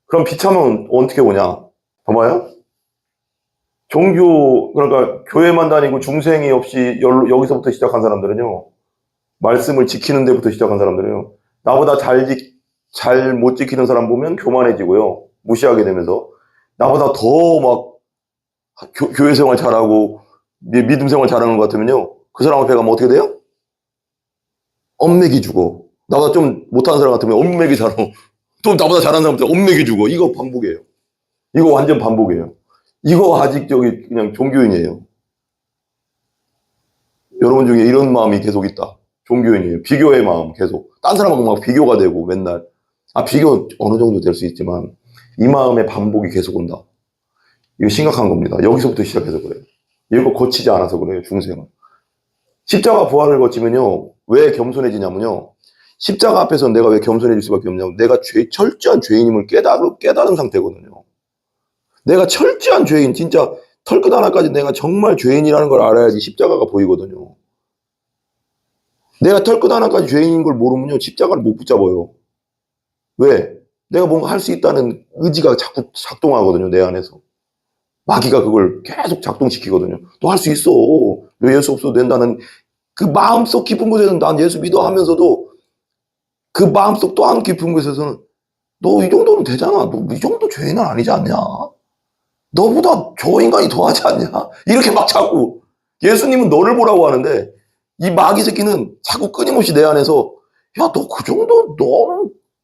그럼 비참은 어떻게 오냐? 봐봐요. 그러니까 교회만 다니고 중생이 없이 여기서부터 시작한 사람들은요. 말씀을 지키는 데부터 시작한 사람들은요. 나보다 잘 못 지키는 사람 보면 교만해지고요. 무시하게 되면서 나보다 더 막 교회 생활 잘하고 믿음 생활 잘하는 것 같으면요. 그 사람 앞에 가면 어떻게 돼요? 엄맥이 주고. 나보다 좀 못하는 사람 같으면 엄맥이 잘하고. 또 나보다 잘하는 사람한테 엄맥이 주고. 이거 반복이에요. 이거 완전 반복이에요. 이거 아직 저기 그냥 종교인이에요. 여러분 중에 이런 마음이 계속 있다. 종교인이에요. 비교의 마음 계속. 딴 사람하고 막 비교가 되고 맨날. 비교 어느 정도 될 수 있지만 이 마음의 반복이 계속 온다. 이거 심각한 겁니다. 여기서부터 시작해서 그래요. 이거 거치지 않아서 그래요. 중생은. 십자가 부활을 거치면요. 왜 겸손해지냐면요. 십자가 앞에서 내가 왜 겸손해질 수밖에 없냐면 내가 철저한 죄인임을 깨달은 상태거든요. 내가 철저한 죄인, 진짜 털끝 하나까지 내가 정말 죄인이라는 걸 알아야지 십자가가 보이거든요. 내가 털끝 하나까지 죄인인 걸 모르면요. 십자가를 못 붙잡아요. 왜? 내가 뭔가 할 수 있다는 의지가 자꾸 작동하거든요. 내 안에서. 마귀가 그걸 계속 작동시키거든요. 너 할 수 있어. 왜 예수 없어도 된다는 그 마음속 깊은 곳에서는 난 예수 믿어 하면서도 그 마음속 또 한 깊은 곳에서는 너 이 정도는 되잖아. 너 이 정도 죄인은 아니지 않냐? 너보다 저 인간이 더하지 않냐? 이렇게 막 자꾸 예수님은 너를 보라고 하는데 이 마귀 새끼는 자꾸 끊임없이 내 안에서 야, 너 그 정도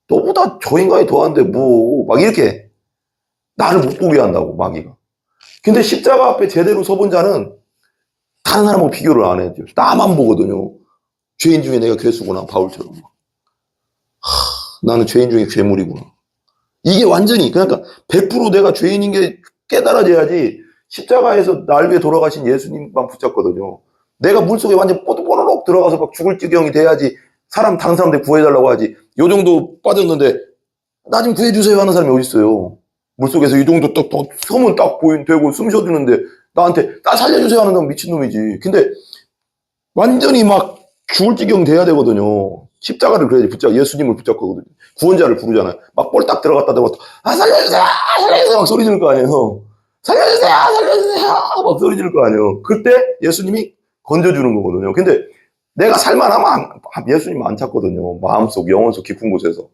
너보다 저 인간이 더한데 뭐 막 이렇게 나를 못 보게 한다고 마귀가. 근데 십자가 앞에 제대로 서본 자는 다른 사람하고 비교를 안 해요. 나만 보거든요. 죄인 중에 내가 괴수구나, 바울처럼. 나는 죄인 중에 괴물이구나. 이게 완전히 그러니까 100% 내가 죄인인 게 깨달아져야지 십자가에서 날 위해 돌아가신 예수님만 붙잡거든요. 내가 물속에 완전 뽀득뽀득 들어가서 막 죽을 지경이 돼야지 다른 사람들 구해달라고 하지. 요 정도 빠졌는데 나 좀 구해주세요 하는 사람이 어디 있어요. 물속에서 이 정도 딱 섬은 딱 되고 숨 쉬어주는데 나한테 나 살려주세요 하는 건 미친놈이지. 근데 완전히 막 죽을 지경 돼야 되거든요. 십자가를 그래야지 예수님을 붙잡거든요. 구원자를 부르잖아요. 막 볼딱 들어갔다 살려주세요! 살려주세요! 막 소리 지를 거 아니에요. 살려주세요! 살려주세요! 막 소리 지를 거 아니에요. 그때 예수님이 건져주는 거거든요. 근데 내가 살만하면 예수님 안 찾거든요. 마음속, 영혼 속 깊은 곳에서.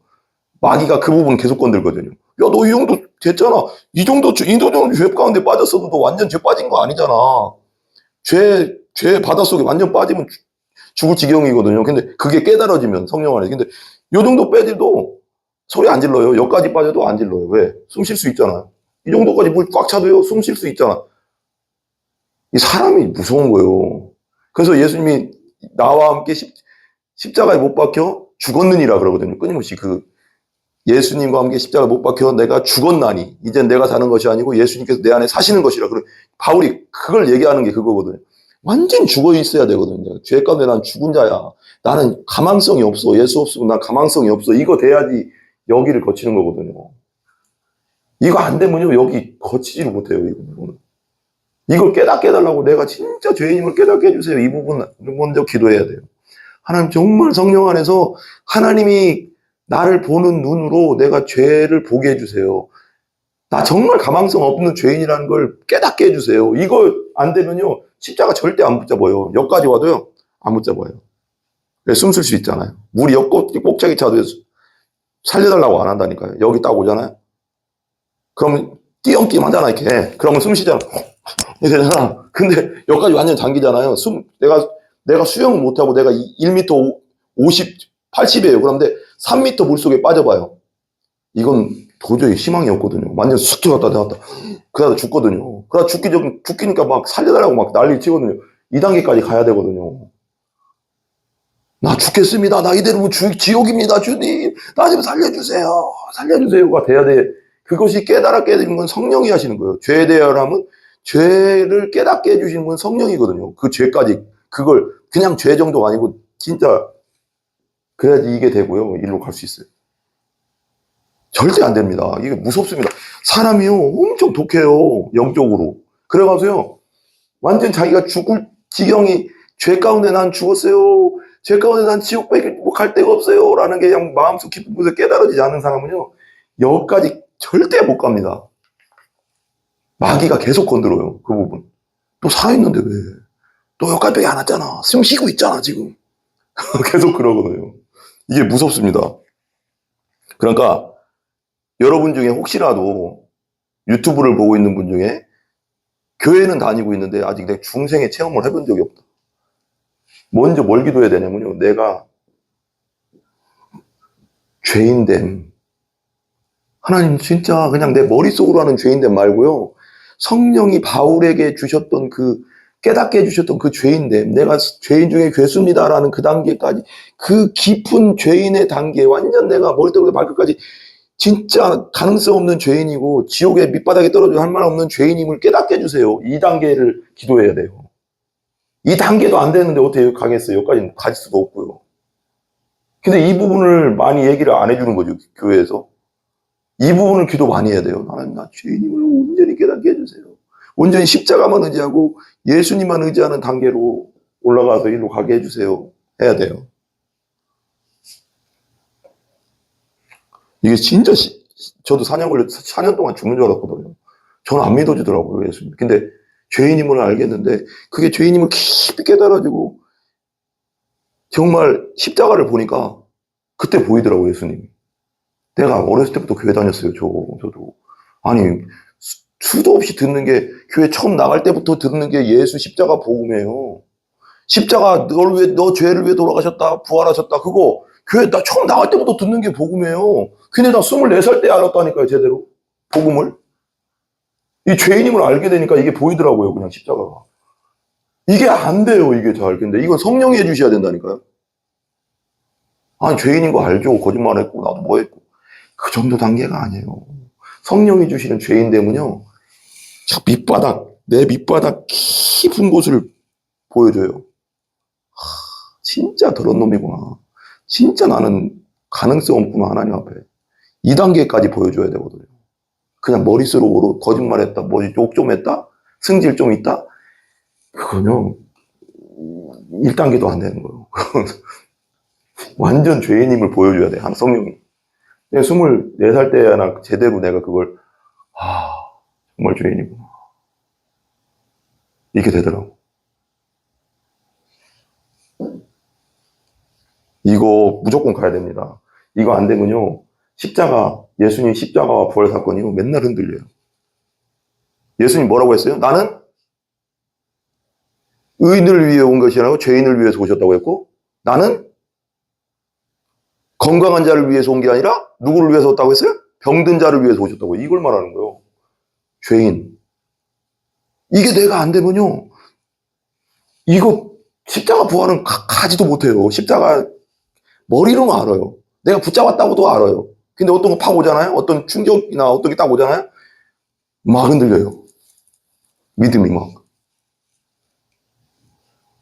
마귀가 그 부분 계속 건들거든요. 야, 너 이 정도 됐잖아. 이 정도 죄 가운데 빠졌어도 너 완전 죄 빠진 거 아니잖아. 죄 바닷속에 완전 빠지면 죽을 지경이거든요. 근데 그게 깨달아지면 성령 안에. 근데 요 정도 빼도 소리 안 질러요. 여기까지 빠져도 안 질러요. 왜? 숨 쉴 수 있잖아요. 이 정도까지 물 꽉 차도요. 숨 쉴 수 있잖아. 이 사람이 무서운 거예요. 그래서 예수님이 나와 함께 십자가에 못 박혀 죽었느니라 그러거든요. 끊임없이 예수님과 함께 십자가에 못 박혀 내가 죽었나니 이젠 내가 사는 것이 아니고 예수님께서 내 안에 사시는 것이라. 바울이 그걸 얘기하는 게 그거거든요. 완전히 죽어 있어야 되거든요. 죄 가운데 난 죽은 자야. 나는 가망성이 없어. 예수 없으면 난 가망성이 없어. 이거 돼야지 여기를 거치는 거거든요. 이거 안 되면요 여기 거치지를 못해요. 이걸 깨닫게 해달라고 내가 진짜 죄인임을 깨닫게 해주세요. 이 부분 먼저 기도해야 돼요. 하나님 정말 성령 안에서 하나님이 나를 보는 눈으로 내가 죄를 보게 해주세요. 나 정말 가망성 없는 죄인이라는 걸 깨닫게 해주세요. 이거 안 되면요 십자가 절대 안 붙잡아요. 여기까지 와도요 안 붙잡아요. 숨 쉴 수 있잖아요. 물이 꼭자기 차도 살려달라고 안 한다니까요. 여기 딱 오잖아요. 그러면 띄엄띄엄 하잖아 이렇게. 그러면 숨 쉬잖아. 이러잖아. 근데 여기까지 완전 잠기잖아요. 내가 수영을 못하고 내가 1m 50, 80이에요. 그런데 3m 물속에 빠져봐요. 이건 도저히 희망이 없거든요. 완전 쑥 들어갔다 나왔다. 그러다 죽거든요. 그러다 죽기니까 막 살려달라고 막 난리 치거든요. 2단계까지 가야 되거든요. 나 죽겠습니다. 나 이대로 지옥입니다. 주님. 나 좀 살려주세요. 살려주세요가 돼야 돼. 그것이 깨달았게 해주는 건 성령이 하시는 거예요. 죄에 대하여라면 죄를 깨닫게 해주시는 건 성령이거든요. 그 죄까지. 그걸 그냥 죄 정도가 아니고 진짜 그래야지 이게 되고요. 일로 갈 수 있어요. 절대 안 됩니다. 이게 무섭습니다. 사람이요. 엄청 독해요. 영적으로. 그래가지고요. 완전 자기가 죽을 지경이 죄 가운데 난 죽었어요. 죄 가운데 난 지옥 갈 데가 없어요. 라는 게 그냥 마음속 깊은 곳에 깨달아지지 않는 사람은요. 여기까지 절대 못 갑니다. 마귀가 계속 건드려요. 그 부분. 또 살아있는데 왜? 너 여기까지 안 왔잖아. 숨 쉬고 있잖아 지금. 계속 그러거든요. 이게 무섭습니다. 그러니까 여러분 중에 혹시라도 유튜브를 보고 있는 분 중에 교회는 다니고 있는데 아직 내 중생의 체험을 해본 적이 없다. 먼저 뭘 기도해야 되냐면요. 내가 죄인됨. 하나님 진짜 그냥 내 머릿속으로 하는 죄인됨 말고요. 성령이 바울에게 주셨던 그 깨닫게 해주셨던 그 죄인됨. 내가 죄인 중에 괴수입니다라는 그 단계까지 그 깊은 죄인의 단계 완전 내가 머리부터 발끝까지 진짜 가능성 없는 죄인이고 지옥의 밑바닥에 떨어져 할 말 없는 죄인임을 깨닫게 해주세요. 이 단계를 기도해야 돼요. 이 단계도 안 되는데 어떻게 여기 가겠어요? 여기까지 갈 수도 없고요. 근데 이 부분을 많이 얘기를 안 해주는 거죠. 교회에서. 이 부분을 기도 많이 해야 돼요. 하나님 나 죄인임을 온전히 깨닫게 해주세요. 온전히 십자가만 의지하고 예수님만 의지하는 단계로 올라가서 일로 가게 해주세요. 해야 돼요. 이게 진짜 저도 4년 걸려서 4년 동안 죽는 줄 알았거든요. 저는 안 믿어지더라고요, 예수님. 근데 죄인임을 알겠는데 그게 죄인임을 깊이 깨달아지고 정말 십자가를 보니까 그때 보이더라고요, 예수님이. 내가 어렸을 때부터 교회 다녔어요, 저도. 아니, 수도 없이 듣는 게, 교회 처음 나갈 때부터 듣는 게 예수 십자가 복음이에요. 십자가, 너 죄를 위해 돌아가셨다, 부활하셨다, 그거, 교회 나 처음 나갈 때부터 듣는 게 복음이에요. 근데 나 24살 때 알았다니까요, 제대로. 복음을. 이 죄인임을 알게 되니까 이게 보이더라고요, 그냥 십자가가. 이게 안 돼요, 이게 잘. 근데 이건 성령이 해주셔야 된다니까요. 아니, 죄인인 거 알죠. 거짓말 했고, 나도 뭐 했고. 그 정도 단계가 아니에요. 성령이 주시는 죄인됨은요, 저 밑바닥, 내 밑바닥 깊은 곳을 보여줘요. 진짜 더러운 놈이구나. 진짜 나는 가능성 없구나, 하나님 앞에. 이 단계까지 보여줘야 되거든요. 그냥 머릿속으로 거짓말했다, 욕 좀 했다, 승질 좀 있다, 그거는요, 1단계도 안 되는 거예요. 완전 죄인임을 보여줘야 돼, 한 성령이. 24살 때나 제대로 내가 그걸, 정말 죄인이구나. 이렇게 되더라고. 이거 무조건 가야 됩니다. 이거 안 되면요, 십자가, 예수님 십자가와 부활 사건이요, 맨날 흔들려요. 예수님 뭐라고 했어요? 나는 의인을 위해 온 것이 아니라 죄인을 위해서 오셨다고 했고, 나는 건강한 자를 위해서 온 게 아니라 누구를 위해서 왔다고 했어요? 병든 자를 위해서 오셨다고. 이걸 말하는 거예요. 죄인. 이게 내가 안 되면요, 이거 십자가 부활은 가지도 못해요. 십자가 머리로는 알아요. 내가 붙잡았다고도 알아요. 근데 어떤 거 팍 오잖아요. 어떤 충격이나 어떤 게 딱 오잖아요. 막 흔들려요. 믿음이 막.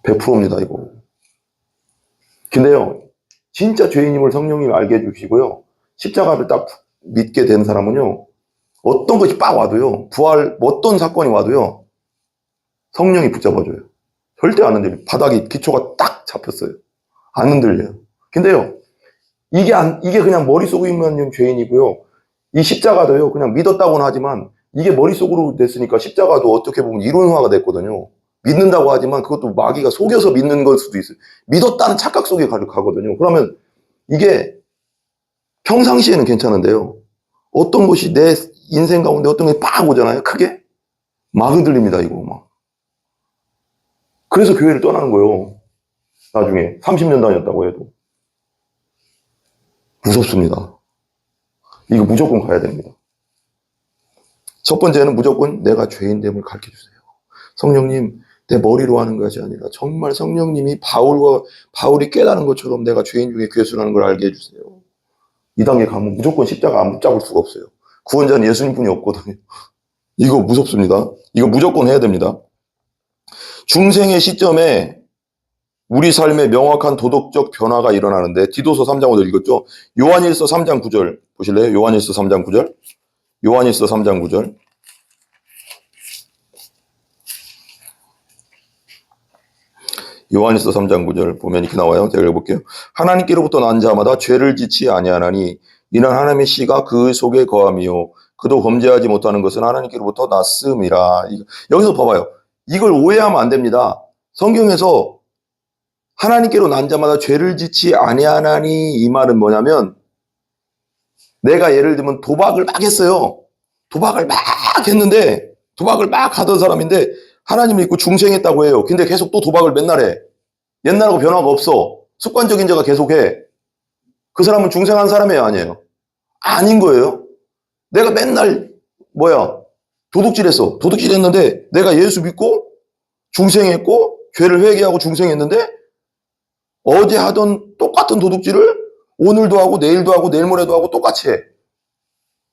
100%입니다, 이거. 근데요, 진짜 죄인임을 성령님이 알게 해주시고요, 십자가를 딱 믿게 된 사람은요, 어떤 것이 빡 와도요, 부활, 어떤 사건이 와도요, 성령이 붙잡아줘요. 절대 안 흔들려요. 바닥이, 기초가 딱 잡혔어요. 안 흔들려요. 근데요, 이게 그냥 머릿속에 있는 죄인이고요, 이 십자가도요, 그냥 믿었다고는 하지만, 이게 머릿속으로 됐으니까 십자가도 어떻게 보면 이론화가 됐거든요. 믿는다고 하지만 그것도 마귀가 속여서 믿는 걸 수도 있어요. 믿었다는 착각 속에 가거든요. 그러면 이게 평상시에는 괜찮은데요, 어떤 것이 내 인생 가운데 어떤 게 빡 오잖아요. 크게 막 흔들립니다, 이거 막. 그래서 교회를 떠나는 거예요. 나중에 30년 다녔다고 해도. 무섭습니다. 이거 무조건 가야 됩니다. 첫 번째는 무조건 내가 죄인됨을 가르쳐 주세요. 성령님, 내 머리로 하는 것이 아니라 정말 성령님이 바울이 깨달은 것처럼 내가 죄인 중에 괴수라는 걸 알게 해주세요. 이 단계 가면 무조건 십자가 안 붙잡을 수가 없어요. 구원자는 예수님뿐이 없거든요. 이거 무섭습니다. 이거 무조건 해야 됩니다. 중생의 시점에 우리 삶에 명확한 도덕적 변화가 일어나는데, 디도서 3장 5절 읽었죠? 요한일서 3장 9절 보실래요? 요한일서 3장 9절. 요한일서 3장 9절. 요한일서 3장 9절 보면 이렇게 나와요. 제가 읽어볼게요. 하나님께로부터 난 자마다 죄를 지치 아니하나니 이는 하나님의 씨가 그 속에 거함이요 그도 범죄하지 못하는 것은 하나님께로부터 났음이라. 여기서 봐봐요. 이걸 오해하면 안 됩니다. 성경에서 하나님께로 난 자마다 죄를 지치 아니하나니 이 말은 뭐냐면, 내가 예를 들면 도박을 막 했어요. 도박을 막 했는데, 도박을 막 하던 사람인데, 하나님을 믿고 중생했다고 해요. 근데 계속 또 도박을 맨날 해. 옛날하고 변화가 없어. 습관적인 자가 계속해. 그 사람은 중생한 사람이에요, 아니에요? 아닌 거예요. 내가 맨날, 도둑질했어. 도둑질했는데, 내가 예수 믿고, 중생했고, 죄를 회개하고 중생했는데, 어제 하던 똑같은 도둑질을 오늘도 하고, 내일도 하고, 내일 모레도 하고, 똑같이 해.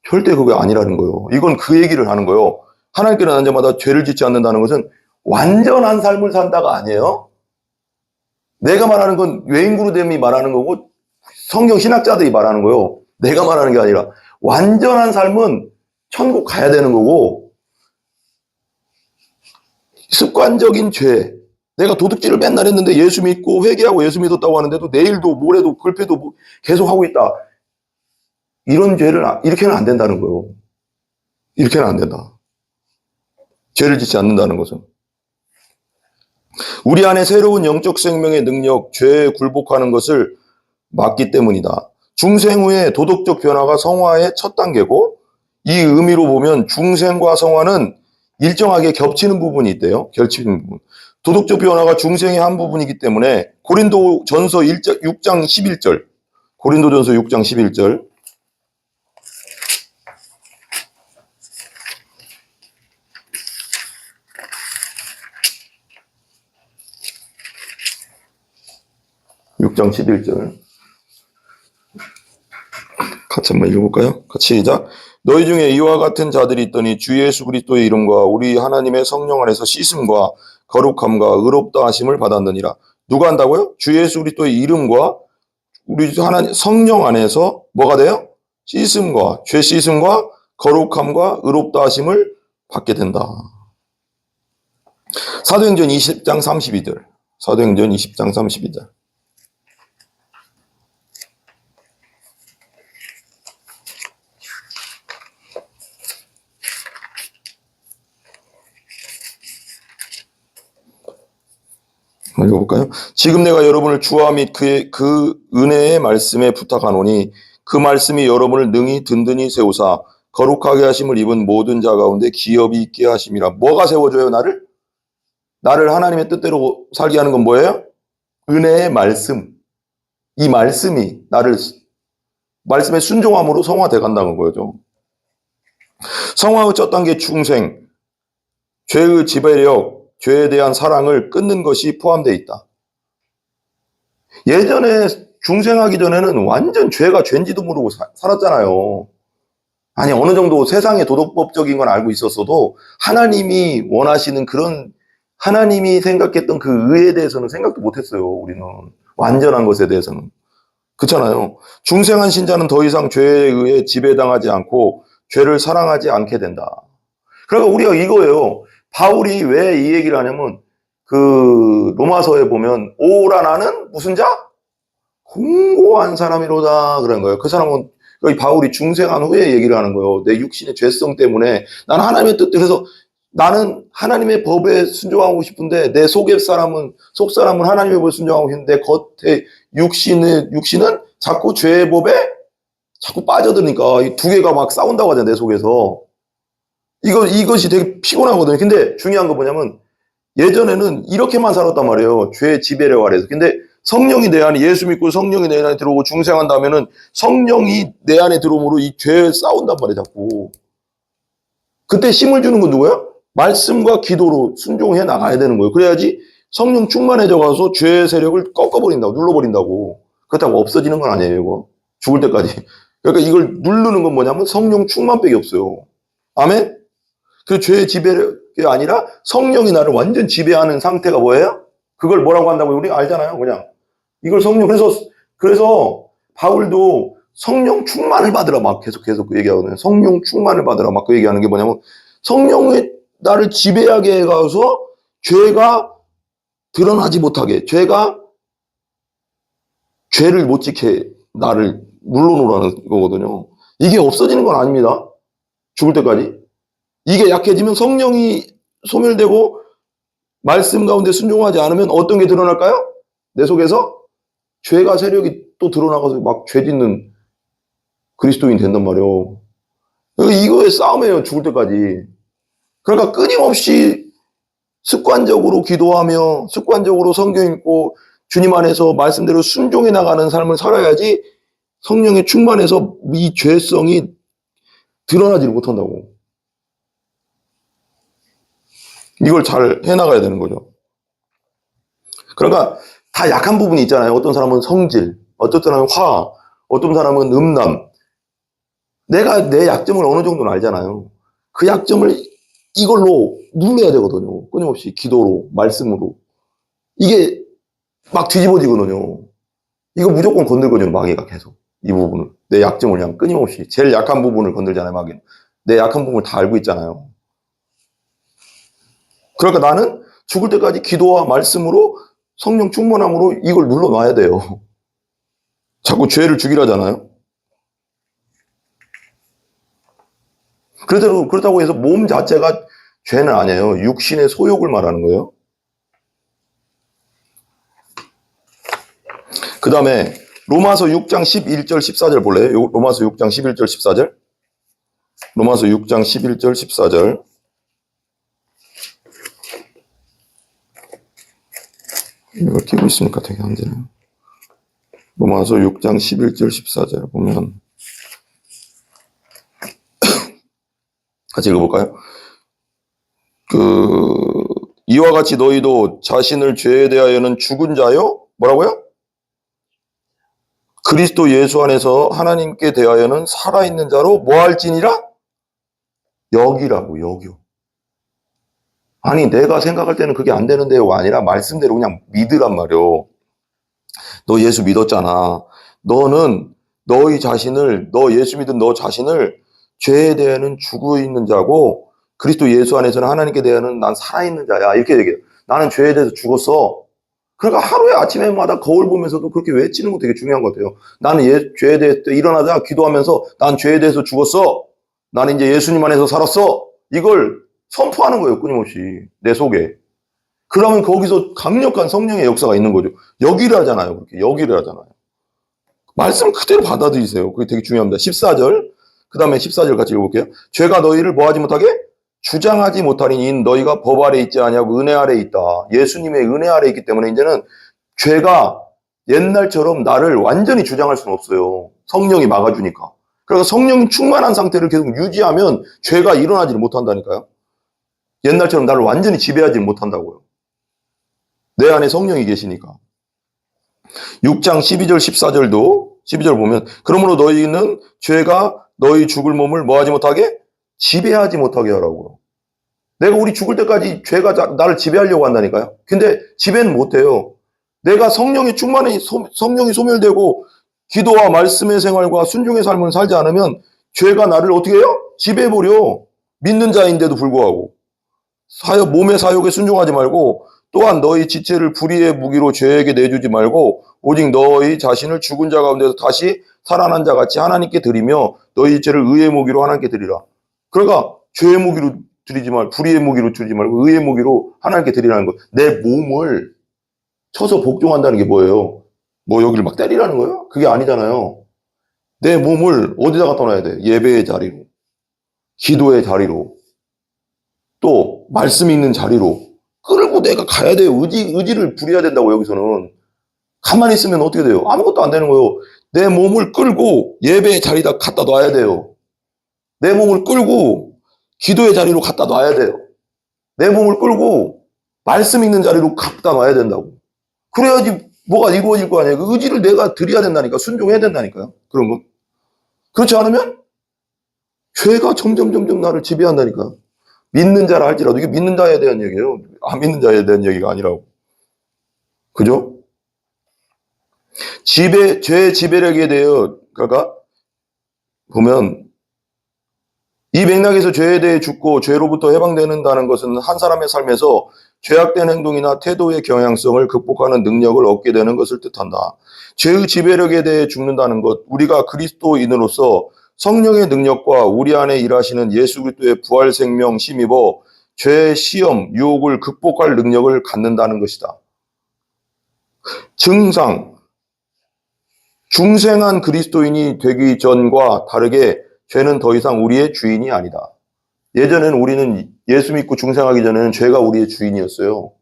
절대 그게 아니라는 거예요. 이건 그 얘기를 하는 거예요. 하나님께는 앉자마자 죄를 짓지 않는다는 것은 완전한 삶을 산다가 아니에요. 내가 말하는 건 외인그루뎀이 말하는 거고 성경 신학자들이 말하는 거예요. 내가 말하는 게 아니라 완전한 삶은 천국 가야 되는 거고 습관적인 죄 내가 도둑질을 맨날 했는데 예수 믿고 회개하고 예수 믿었다고 하는데도 내일도 모레도 글패도 계속 하고 있다. 이런 죄를 이렇게는 안 된다는 거예요. 이렇게는 안 된다. 죄를 짓지 않는다는 것은. 우리 안에 새로운 영적 생명의 능력, 죄에 굴복하는 것을 막기 때문이다. 중생 후에 도덕적 변화가 성화의 첫 단계고 이 의미로 보면 중생과 성화는 일정하게 겹치는 부분이 있대요. 겹치는 부분. 도덕적 변화가 중생의 한 부분이기 때문에 고린도전서 6장 11절 고린도전서 6장 11절 (6장 11절) 같이 한번 읽어볼까요? 같이 시작. 너희 중에 이와 같은 자들이 있더니 주 예수 그리스도의 이름과 우리 하나님의 성령 안에서 씻음과 거룩함과 의롭다 하심을 받았느니라. 누가 한다고요? 주 예수 그리스도의 이름과 우리 하나님 성령 안에서 뭐가 돼요? 씻음과 죄 씻음과 거룩함과 의롭다 하심을 받게 된다. 사도행전 20장 32절. 사도행전 20장 32절. 읽어볼까요? 지금 내가 여러분을 주와 및 그 은혜의 말씀에 부탁하노니 그 말씀이 여러분을 능히 든든히 세우사 거룩하게 하심을 입은 모든 자 가운데 기업이 있게 하심이라. 뭐가 세워줘요 나를? 나를 하나님의 뜻대로 살게 하는 건 뭐예요? 은혜의 말씀. 이 말씀이 나를 말씀에 순종함으로 성화돼 간다는 거죠. 성화의 첫 단계 중생, 죄의 지배력, 죄에 대한 사랑을 끊는 것이 포함되어 있다. 예전에 중생하기 전에는 완전 죄가 죄인지도 모르고 살았잖아요. 아니 어느 정도 세상의 도덕법적인 건 알고 있었어도 하나님이 원하시는 그런 하나님이 생각했던 그 의에 대해서는 생각도 못했어요. 우리는 완전한 것에 대해서는. 그렇잖아요. 중생한 신자는 더 이상 죄에 의해 지배당하지 않고 죄를 사랑하지 않게 된다. 그러니까 우리가 이거예요. 바울이 왜 이 얘기를 하냐면 그 로마서에 보면 오라 나는 무슨 자? 공고한 사람이로다 그런 거예요. 그 사람은 여기 바울이 중생한 후에 얘기를 하는 거예요. 내 육신의 죄성 때문에 나는 하나님의 뜻대로 나는 하나님의 법에 순종하고 싶은데 내 속 사람은 하나님의 법에 순종하고 싶은데 겉에 육신은 자꾸 죄의 법에 자꾸 빠져드니까 이 두 개가 막 싸운다고 하잖아요. 내 속에서. 이것이 되게 피곤하거든요. 근데 중요한 거 뭐냐면 예전에는 이렇게만 살았단 말이에요. 죄의 지배력 아래서. 근데 성령이 내 안에 예수 믿고 성령이 내 안에 들어오고 중생한다면은 성령이 내 안에 들어오므로 이 죄에 싸운단 말이에요. 자꾸. 그때 힘을 주는 건 누구야? 말씀과 기도로 순종해 나가야 되는 거예요. 그래야지 성령 충만해져 가서 죄의 세력을 꺾어버린다고 눌러버린다고. 그렇다고 없어지는 건 아니에요. 이거. 죽을 때까지. 그러니까 이걸 누르는 건 뭐냐면 성령 충만밖에 없어요. 아멘? 그 죄의 지배력이 아니라 성령이 나를 완전 지배하는 상태가 뭐예요? 그걸 뭐라고 한다고 우리가 알잖아요. 그냥 이걸 성령 그래서 바울도 성령 충만을 받으라 막 계속 얘기하거든요. 성령 충만을 받으라 막 그 얘기하는 게 뭐냐면 성령이 나를 지배하게 해가서 죄가 드러나지 못하게 죄를 못 지게 나를 눌러놓으라는 거거든요. 이게 없어지는 건 아닙니다. 죽을 때까지. 이게 약해지면 성령이 소멸되고 말씀 가운데 순종하지 않으면 어떤 게 드러날까요? 내 속에서 죄가 세력이 또 드러나가서 막 죄 짓는 그리스도인 된단 말이에요. 이거의 싸움이에요, 죽을 때까지. 그러니까 끊임없이 습관적으로 기도하며 습관적으로 성경 읽고 주님 안에서 말씀대로 순종해 나가는 삶을 살아야지 성령에 충만해서 이 죄성이 드러나지를 못한다고. 이걸 잘 해나가야 되는 거죠. 그러니까 다 약한 부분이 있잖아요. 어떤 사람은 성질, 어떤 사람은 화, 어떤 사람은 음란. 내가 내 약점을 어느 정도는 알잖아요. 그 약점을 이걸로 눌러야 되거든요. 끊임없이 기도로, 말씀으로. 이게 막 뒤집어지거든요. 이거 무조건 건들거든요, 마귀가 계속. 이 부분을. 내 약점을 그냥 끊임없이. 제일 약한 부분을 건들잖아요, 마귀는. 내 약한 부분을 다 알고 있잖아요. 그러니까 나는 죽을 때까지 기도와 말씀으로 성령 충만함으로 이걸 눌러놔야 돼요. 자꾸 죄를 죽이라잖아요. 그렇다고 해서 몸 자체가 죄는 아니에요. 육신의 소욕을 말하는 거예요. 그 다음에 로마서 6장 11절 14절 볼래요? 로마서 6장 11절 14절. 로마서 6장 11절 14절. 이걸 끼고 있으니까 되게 안 되네요. 로마서 6장 11절 14절 보면 같이 읽어볼까요? 이와 같이 너희도 자신을 죄에 대하여는 죽은 자요? 뭐라고요? 그리스도 예수 안에서 하나님께 대하여는 살아있는 자로 뭐 할지니라? 여기라고, 여기요. 아니, 내가 생각할 때는 그게 안 되는데요가 아니라 말씀대로 그냥 믿으란 말이요. 너 예수 믿었잖아. 너는 너희 자신을, 너 예수 믿은 너 자신을 죄에 대해는 죽어 있는 자고 그리스도 예수 안에서는 하나님께 대해는 난 살아있는 자야. 이렇게 얘기해요. 나는 죄에 대해서 죽었어. 그러니까 하루에 아침에마다 거울 보면서도 그렇게 외치는 거 되게 중요한 것 같아요. 나는 죄에 대해서 일어나자 기도하면서 난 죄에 대해서 죽었어. 나는 이제 예수님 안에서 살았어. 이걸 선포하는 거예요. 끊임없이. 내 속에. 그러면 거기서 강력한 성령의 역사가 있는 거죠. 여기를 하잖아요. 그렇게 여기를 하잖아요. 말씀 그대로 받아들이세요. 그게 되게 중요합니다. 14절. 그 다음에 14절 같이 읽어볼게요. 죄가 너희를 뭐하지 못하게? 주장하지 못하니 너희가 법 아래 있지 아니하고 은혜 아래 있다. 예수님의 은혜 아래 있기 때문에 이제는 죄가 옛날처럼 나를 완전히 주장할 수는 없어요. 성령이 막아주니까. 그러니까 성령이 충만한 상태를 계속 유지하면 죄가 일어나지를 못한다니까요. 옛날처럼 나를 완전히 지배하지 못한다고요. 내 안에 성령이 계시니까. 6장 12절 14절도 12절 보면 그러므로 너희는 죄가 너희 죽을 몸을 뭐하지 못하게? 지배하지 못하게 하라고요. 내가 우리 죽을 때까지 죄가 나를 지배하려고 한다니까요. 근데 지배는 못해요. 내가 성령이 충만히 성령이 소멸되고 기도와 말씀의 생활과 순종의 삶을 살지 않으면 죄가 나를 어떻게 해요? 지배해버려. 믿는 자인데도 불구하고. 몸의 사욕에 순종하지 말고 또한 너희 지체를 불의의 무기로 죄에게 내주지 말고 오직 너희 자신을 죽은 자 가운데서 다시 살아난 자 같이 하나님께 드리며 너희 지체를 의의 무기로 하나님께 드리라. 그러니까 죄의 무기로 드리지 말고 불의의 무기로 드리지 말고 의의 무기로 하나님께 드리라는 거. 내 몸을 쳐서 복종한다는 게 뭐예요? 뭐 여기를 막 때리라는 거예요? 그게 아니잖아요. 내 몸을 어디다 갖다 놔야 돼? 예배의 자리로, 기도의 자리로, 또 말씀 있는 자리로 끌고 내가 가야 돼요. 의지를 부려야 된다고 여기서는. 가만히 있으면 어떻게 돼요? 아무것도 안 되는 거예요. 내 몸을 끌고 예배의 자리에다 갖다 놔야 돼요. 내 몸을 끌고 기도의 자리로 갖다 놔야 돼요. 내 몸을 끌고 말씀 있는 자리로 갖다 놔야 된다고. 그래야지 뭐가 이루어질 거 아니에요. 그 의지를 내가 드려야 된다니까. 순종해야 된다니까요. 그런 거. 그렇지 않으면 죄가 점점 나를 지배한다니까. 믿는 자라 할지라도 이게 믿는 자에 대한 얘기예요. 안 믿는 자에 대한 얘기가 아니라고. 그죠? 죄의 지배력에 대해 그러니까 보면 이 맥락에서 죄에 대해 죽고 죄로부터 해방되는다는 것은 한 사람의 삶에서 죄악된 행동이나 태도의 경향성을 극복하는 능력을 얻게 되는 것을 뜻한다. 죄의 지배력에 대해 죽는다는 것, 우리가 그리스도인으로서 성령의 능력과 우리 안에 일하시는 예수 그리스도의 부활 생명 힘입어 죄의 시험, 유혹을 극복할 능력을 갖는다는 것이다. 증상, 중생한 그리스도인이 되기 전과 다르게 죄는 더 이상 우리의 주인이 아니다. 예전에는 우리는 예수 믿고 중생하기 전에는 죄가 우리의 주인이었어요.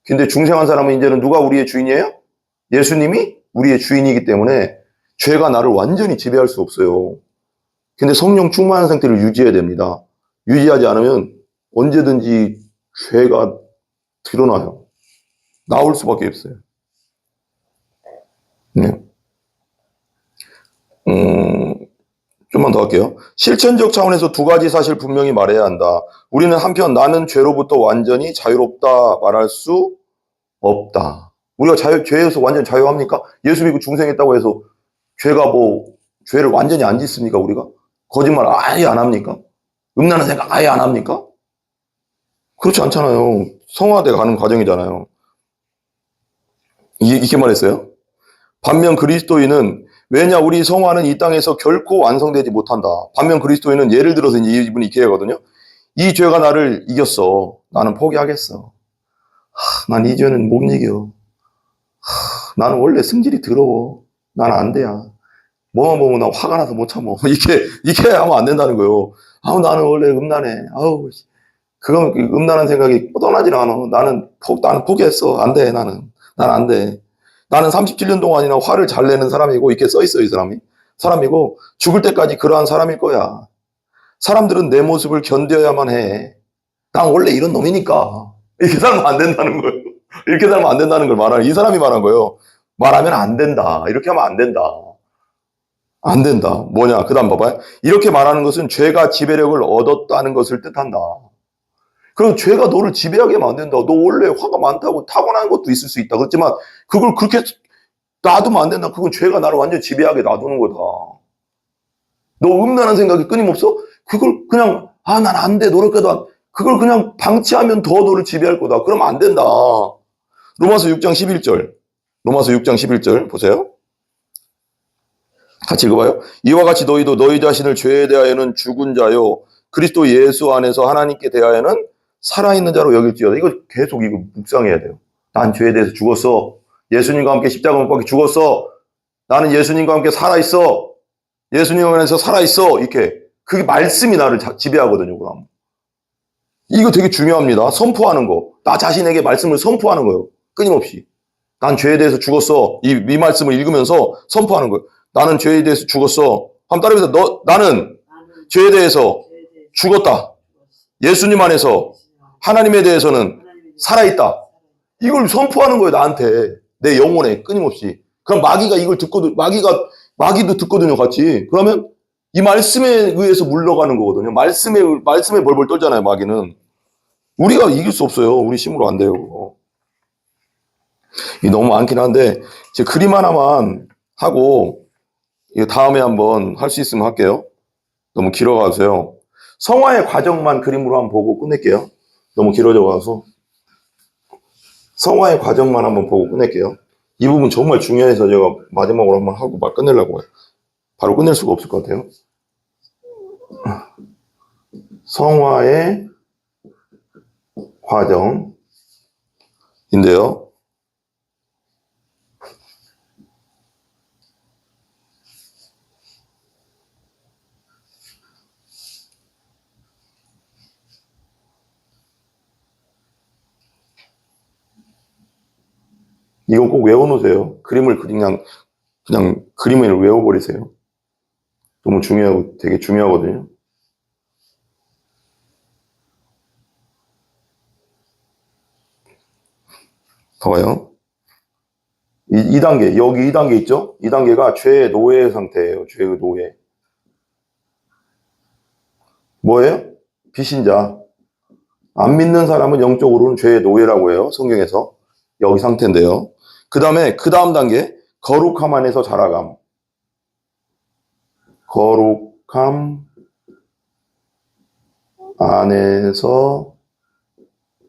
근데 중생한 사람은 이제는 누가 우리의 주인이에요? 예수님이 우리의 주인이기 때문에 죄가 나를 완전히 지배할 수 없어요. 근데 성령 충만한 상태를 유지해야 됩니다. 유지하지 않으면 언제든지 죄가 드러나요. 나올 수밖에 없어요. 네. 좀만 더 할게요. 실천적 차원에서 두 가지 사실 분명히 말해야 한다. 우리는 한편 나는 죄로부터 완전히 자유롭다 말할 수 없다. 우리가 죄에서 완전히 자유합니까? 예수 믿고 중생했다고 해서 죄를 완전히 안 짓습니까, 우리가? 거짓말 아예 안 합니까? 음란한 생각 아예 안 합니까? 그렇지 않잖아요. 성화돼 가는 과정이잖아요. 이렇게 말했어요. 반면 그리스도인은 왜냐 우리 성화는 이 땅에서 결코 완성되지 못한다. 반면 그리스도인은 예를 들어서 이제 이분이 이렇게 하거든요. 이 죄가 나를 이겼어. 나는 포기하겠어. 난 이 죄는 못 이겨. 나는 원래 성질이 더러워. 나는 안 돼야. 뭐만 보면 나 화가 나서 못 참어. 이렇게 하면 안 된다는 거예요. 나는 원래 음란해. 그건 음란한 생각이 떠나질 않아. 나는 포기했어. 안 돼, 나는. 난 안 돼. 나는 37년 동안이나 화를 잘 내는 사람이고, 이렇게 써 있어요, 이 사람이고, 죽을 때까지 그러한 사람일 거야. 사람들은 내 모습을 견뎌야만 해. 난 원래 이런 놈이니까. 이렇게 살면 안 된다는 거예요. 이렇게 살면 안 된다는 걸 말하는, 이 사람이 말한 거예요. 말하면 안 된다. 이렇게 하면 안 된다. 안 된다. 뭐냐? 그 다음 봐봐요. 이렇게 말하는 것은 죄가 지배력을 얻었다는 것을 뜻한다. 그럼 죄가 너를 지배하게 만든다. 너 원래 화가 많다고 타고난 것도 있을 수 있다. 그렇지만 그걸 그렇게 놔두면 안 된다. 그건 죄가 나를 완전 지배하게 놔두는 거다. 너 음란한 생각이 끊임없어? 그걸 그냥 난 안 돼. 노력해도 그걸 그냥 방치하면 더 너를 지배할 거다. 그러면 안 된다. 로마서 6장 11절. 로마서 6장 11절 보세요. 같이 읽어봐요. 이와 같이 너희도 너희 자신을 죄에 대하여는 죽은 자요 그리스도 예수 안에서 하나님께 대하여는 살아있는 자로 여길지어다. 이거 계속 이거 묵상해야 돼요. 난 죄에 대해서 죽었어. 예수님과 함께 십자가 못 박혀 죽었어. 나는 예수님과 함께 살아있어. 예수님 안에서 살아있어. 이렇게 그게 말씀이 나를 지배하거든요. 그럼 이거 되게 중요합니다. 선포하는 거. 나 자신에게 말씀을 선포하는 거예요. 끊임없이. 난 죄에 대해서 죽었어. 이 말씀을 읽으면서 선포하는 거예요. 나는 죄에 대해서 죽었어. 한번 따라해보세요. 나는 죄에 대해서 죽었다. 예수님 안에서 하나님에 대해서는 살아있다. 이걸 선포하는 거예요, 나한테. 내 영혼에 끊임없이. 그럼 마귀가 이걸 마귀도 듣거든요, 같이. 그러면 이 말씀에 의해서 물러가는 거거든요. 말씀에 벌벌 떨잖아요, 마귀는. 우리가 이길 수 없어요. 우리 힘으로 안 돼요. 이 너무 많긴 한데, 제 그림 하나만 하고, 이거 다음에 한번 할 수 있으면 할게요. 너무 길어가세요. 성화의 과정만 그림으로 한번 보고 끝낼게요. 너무 길어져가서. 성화의 과정만 한번 보고 끝낼게요. 이 부분 정말 중요해서 제가 마지막으로 한번 하고 막 끝내려고 해요. 바로 끝낼 수가 없을 것 같아요. 성화의 과정인데요. 이거 꼭 외워놓으세요. 그림을 그냥 그림을 외워버리세요. 너무 중요하고 되게 중요하거든요. 봐봐요. 2단계, 여기 2단계 있죠? 2단계가 죄의 노예 상태예요. 죄의 노예. 뭐예요? 비신자. 안 믿는 사람은 영적으로는 죄의 노예라고 해요. 성경에서. 여기 상태인데요. 그 다음에 그 다음 단계 거룩함 안에서 자라감. 거룩함 안에서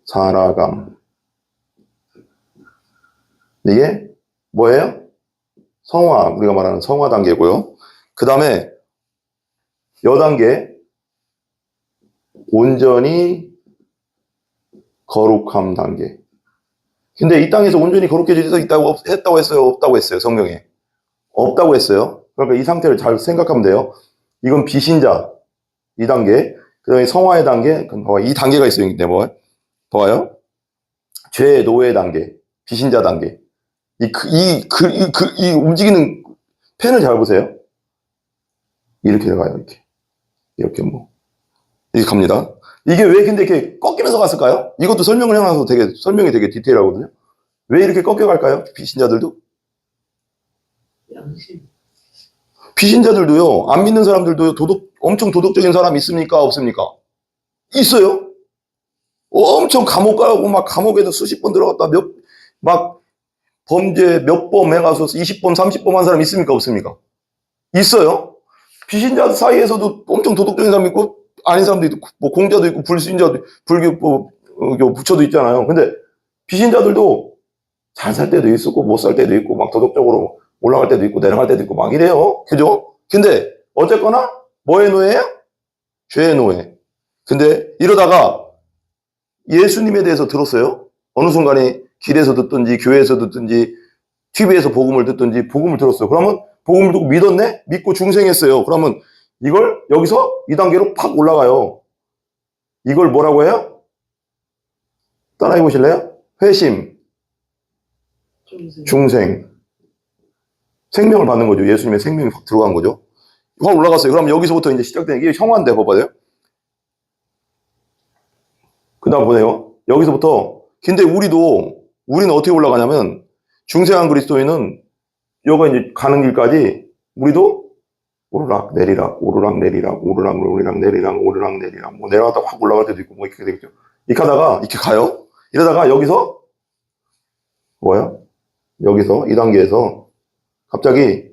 자라감. 이게 뭐예요? 성화, 우리가 말하는 성화 단계고요. 그 다음에 여단계 온전히 거룩함 단계. 근데 이 땅에서 온전히 거룩해질 수 있다고 했다고 했어요? 없다고 했어요? 성경에. 없다고 했어요. 그러니까 이 상태를 잘 생각하면 돼요. 이건 비신자 2단계, 그 다음에 성화의 단계, 이 단계가 있어요. 봐봐요. 죄, 노예 단계, 비신자 단계. 이 움직이는 펜을 잘 보세요. 이렇게 가요, 이렇게. 이렇게 이렇게 갑니다. 이게 왜 근데 이렇게 꺾이면서 갔을까요? 이것도 설명을 해놔서 설명이 되게 디테일하거든요. 왜 이렇게 꺾여갈까요? 비신자들도? 양심. 비신자들도요, 안 믿는 사람들도요, 엄청 도덕적인 사람 있습니까? 없습니까? 있어요. 엄청 감옥 가고, 막 감옥에도 수십 번 들어갔다, 막 범죄 몇 번 해가서 20번, 30번 한 사람 있습니까? 없습니까? 있어요. 비신자 사이에서도 엄청 도덕적인 사람 있고, 아닌 사람도 있고, 공자도 있고, 불신자도, 부처도 있잖아요. 근데 비신자들도 잘 살 때도 있었고, 못 살 때도 있고, 막 도덕적으로 올라갈 때도 있고, 내려갈 때도 있고, 막 이래요. 그죠? 근데, 어쨌거나, 뭐의 노예야? 죄의 노예. 근데, 이러다가, 예수님에 대해서 들었어요. 어느 순간에 길에서 듣든지, 교회에서 듣든지, TV에서 복음을 듣든지, 복음을 들었어요. 그러면, 복음을 듣고 믿었네? 믿고 중생했어요. 그러면, 이걸 여기서 2단계로 팍 올라가요. 이걸 뭐라고 해요? 따라해 보실래요? 회심, 중생. 생명을 받는 거죠. 예수님의 생명이 확 들어간 거죠. 확 올라갔어요. 그럼 여기서부터 이제 시작되는 게 형화인데 봐봐요. 그 다음 보세요. 여기서부터. 근데 우리는 어떻게 올라가냐면, 중생한 그리스도인은 여가 이제 가는 길까지 우리도 오르락 내리락, 오르락 내리락, 오르락 내리락, 오르락 내리락, 내려갔다 확 올라갈 때도 있고, 이렇게 되겠죠. 이렇게 하다가, 이렇게 가요. 이러다가 여기서, 여기서, 2단계에서 갑자기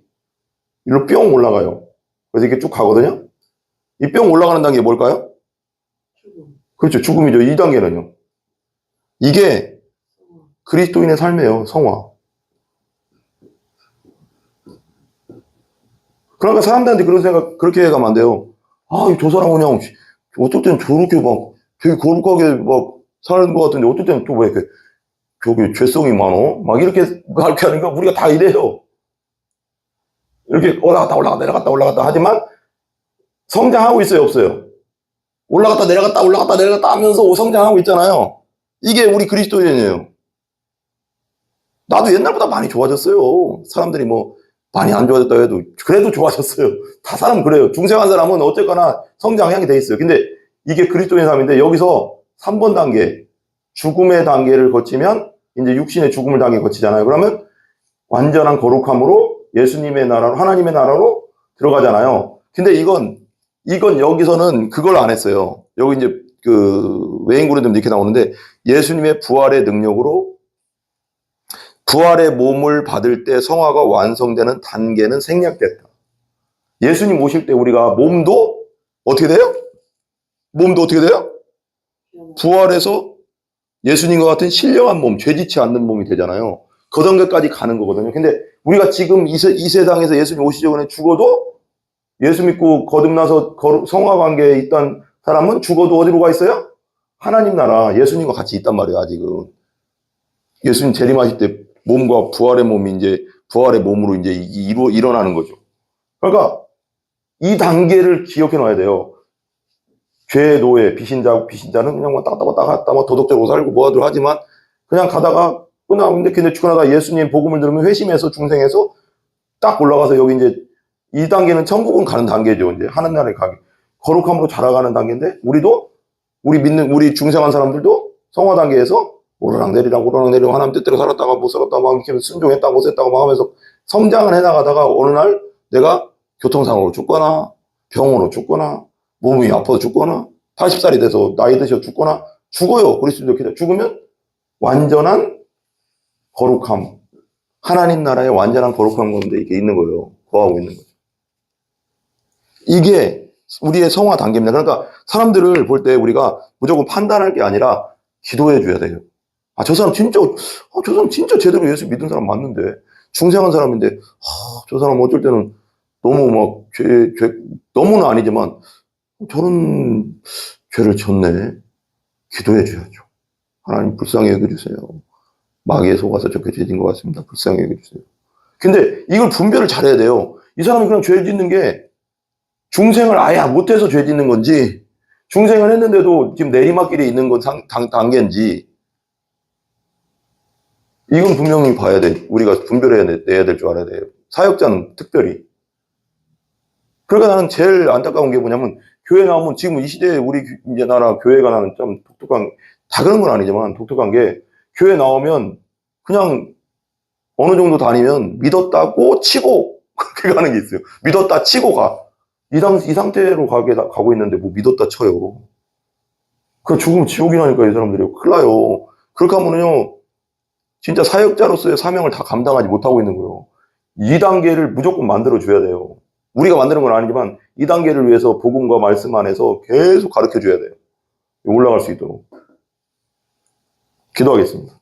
일로 뿅 올라가요. 그래서 이렇게 쭉 가거든요. 이 뿅 올라가는 단계 뭘까요? 그렇죠. 죽음이죠. 2단계는요. 이게 그리스도인의 삶이에요. 성화. 그러니까 사람들한테 그렇게 해가면 안 돼요. 저 사람 그냥, 어떨 때는 저렇게 되게 거룩하게 사는 것 같은데, 어떨 때는 또 왜 이렇게, 저기 죄성이 많어? 이렇게 하니까 우리가 다 이래요. 이렇게 올라갔다 내려갔다 하지만 성장하고 있어요, 없어요? 올라갔다 내려갔다 하면서 성장하고 있잖아요. 이게 우리 그리스도인이에요. 나도 옛날보다 많이 좋아졌어요. 사람들이 많이 안 좋아졌다 해도 그래도 좋아졌어요. 다 사람 그래요. 중생한 사람은 어쨌거나 성장 향이 돼 있어요. 근데 이게 그리스도인 삶인데 여기서 3번 단계, 죽음의 단계를 거치면 이제 육신의 죽음을 단계 거치잖아요. 그러면 완전한 거룩함으로 예수님의 나라로, 하나님의 나라로 들어가잖아요. 근데 이건 여기서는 그걸 안 했어요. 여기 이제 외인고린도에 이렇게 나오는데 예수님의 부활의 능력으로 부활의 몸을 받을 때 성화가 완성되는 단계는 생략됐다. 예수님 오실 때 우리가 몸도 어떻게 돼요? 몸도 어떻게 돼요? 부활해서 예수님과 같은 신령한 몸, 죄짓지 않는 몸이 되잖아요. 그 단계까지 가는 거거든요. 근데 우리가 지금 이 세상에서 예수님 오시기 전에 죽어도 예수 믿고 거듭나서 성화 관계에 있던 사람은 죽어도 어디로 가 있어요? 하나님 나라, 예수님과 같이 있단 말이에요, 아직은. 예수님 재림하실 때 몸과 부활의 몸이 이제, 부활의 몸으로 이제 일어나는 거죠. 그러니까 이 단계를 기억해 놔야 돼요. 죄의 노예, 비신자는 그냥 왔다 갔다 도덕적으로 살고 뭐하들 하지만 그냥 가다가 끝나는데 근데 죽어나다 예수님 복음을 들으면 회심해서 중생해서 딱 올라가서 여기 이제 이 단계는 천국은 가는 단계죠. 이제 하늘나라에 가기. 거룩함으로 자라가는 단계인데 우리 중생한 사람들도 성화 단계에서 오르락 내리락 하나님 뜻대로 살았다가 못 살았다가 막 이렇게 순종했다가 못 했다가 막 하면서 성장을 해나가다가 어느 날 내가 교통사고로 죽거나 병으로 죽거나 몸이 아파서 죽거나 80살이 돼서 나이 드셔 죽거나 죽어요. 그리스도인들 죽으면 완전한 거룩함, 하나님 나라의 완전한 거룩한 건데 이게 있는 거예요. 거하고 있는 거죠. 이게 우리의 성화 단계입니다. 그러니까 사람들을 볼 때 우리가 무조건 판단할 게 아니라 기도해 줘야 돼요. 저 사람 진짜 제대로 예수 믿은 사람 맞는데 중생한 사람인데 저 사람 어쩔 때는 너무 너무는 아니지만 저런 죄를 졌네. 기도해 줘야죠. 하나님 불쌍히 여겨주세요. 마귀에 속아서 저렇게 죄진 것 같습니다. 불쌍히 여겨주세요. 근데 이걸 분별을 잘해야 돼요. 이 사람이 그냥 죄 짓는 게 중생을 아예 못해서 죄 짓는 건지, 중생을 했는데도 지금 내리막길에 있는 건 단계인지, 이건 분명히 봐야 돼. 우리가 분별해내야 될 줄 알아야 돼요. 사역자는 특별히. 그러니까 나는 제일 안타까운 게 뭐냐면, 교회 나오면 지금 이 시대에 우리 이제 나라 교회가 나는 좀 독특한, 다 그런 건 아니지만 독특한 게, 교회 나오면 그냥 어느 정도 다니면 믿었다고 치고 그렇게 가는 게 있어요. 믿었다 치고 가. 이 상태로 가고 있는데 뭐 믿었다 쳐요. 그 죽으면 지옥이라니까 이 사람들이. 큰일 나요. 그렇게 하면은요, 진짜 사역자로서의 사명을 다 감당하지 못하고 있는 거예요. 2단계를 무조건 만들어줘야 돼요. 우리가 만드는 건 아니지만 2단계를 위해서 복음과 말씀 안에서 계속 가르쳐줘야 돼요. 올라갈 수 있도록. 기도하겠습니다.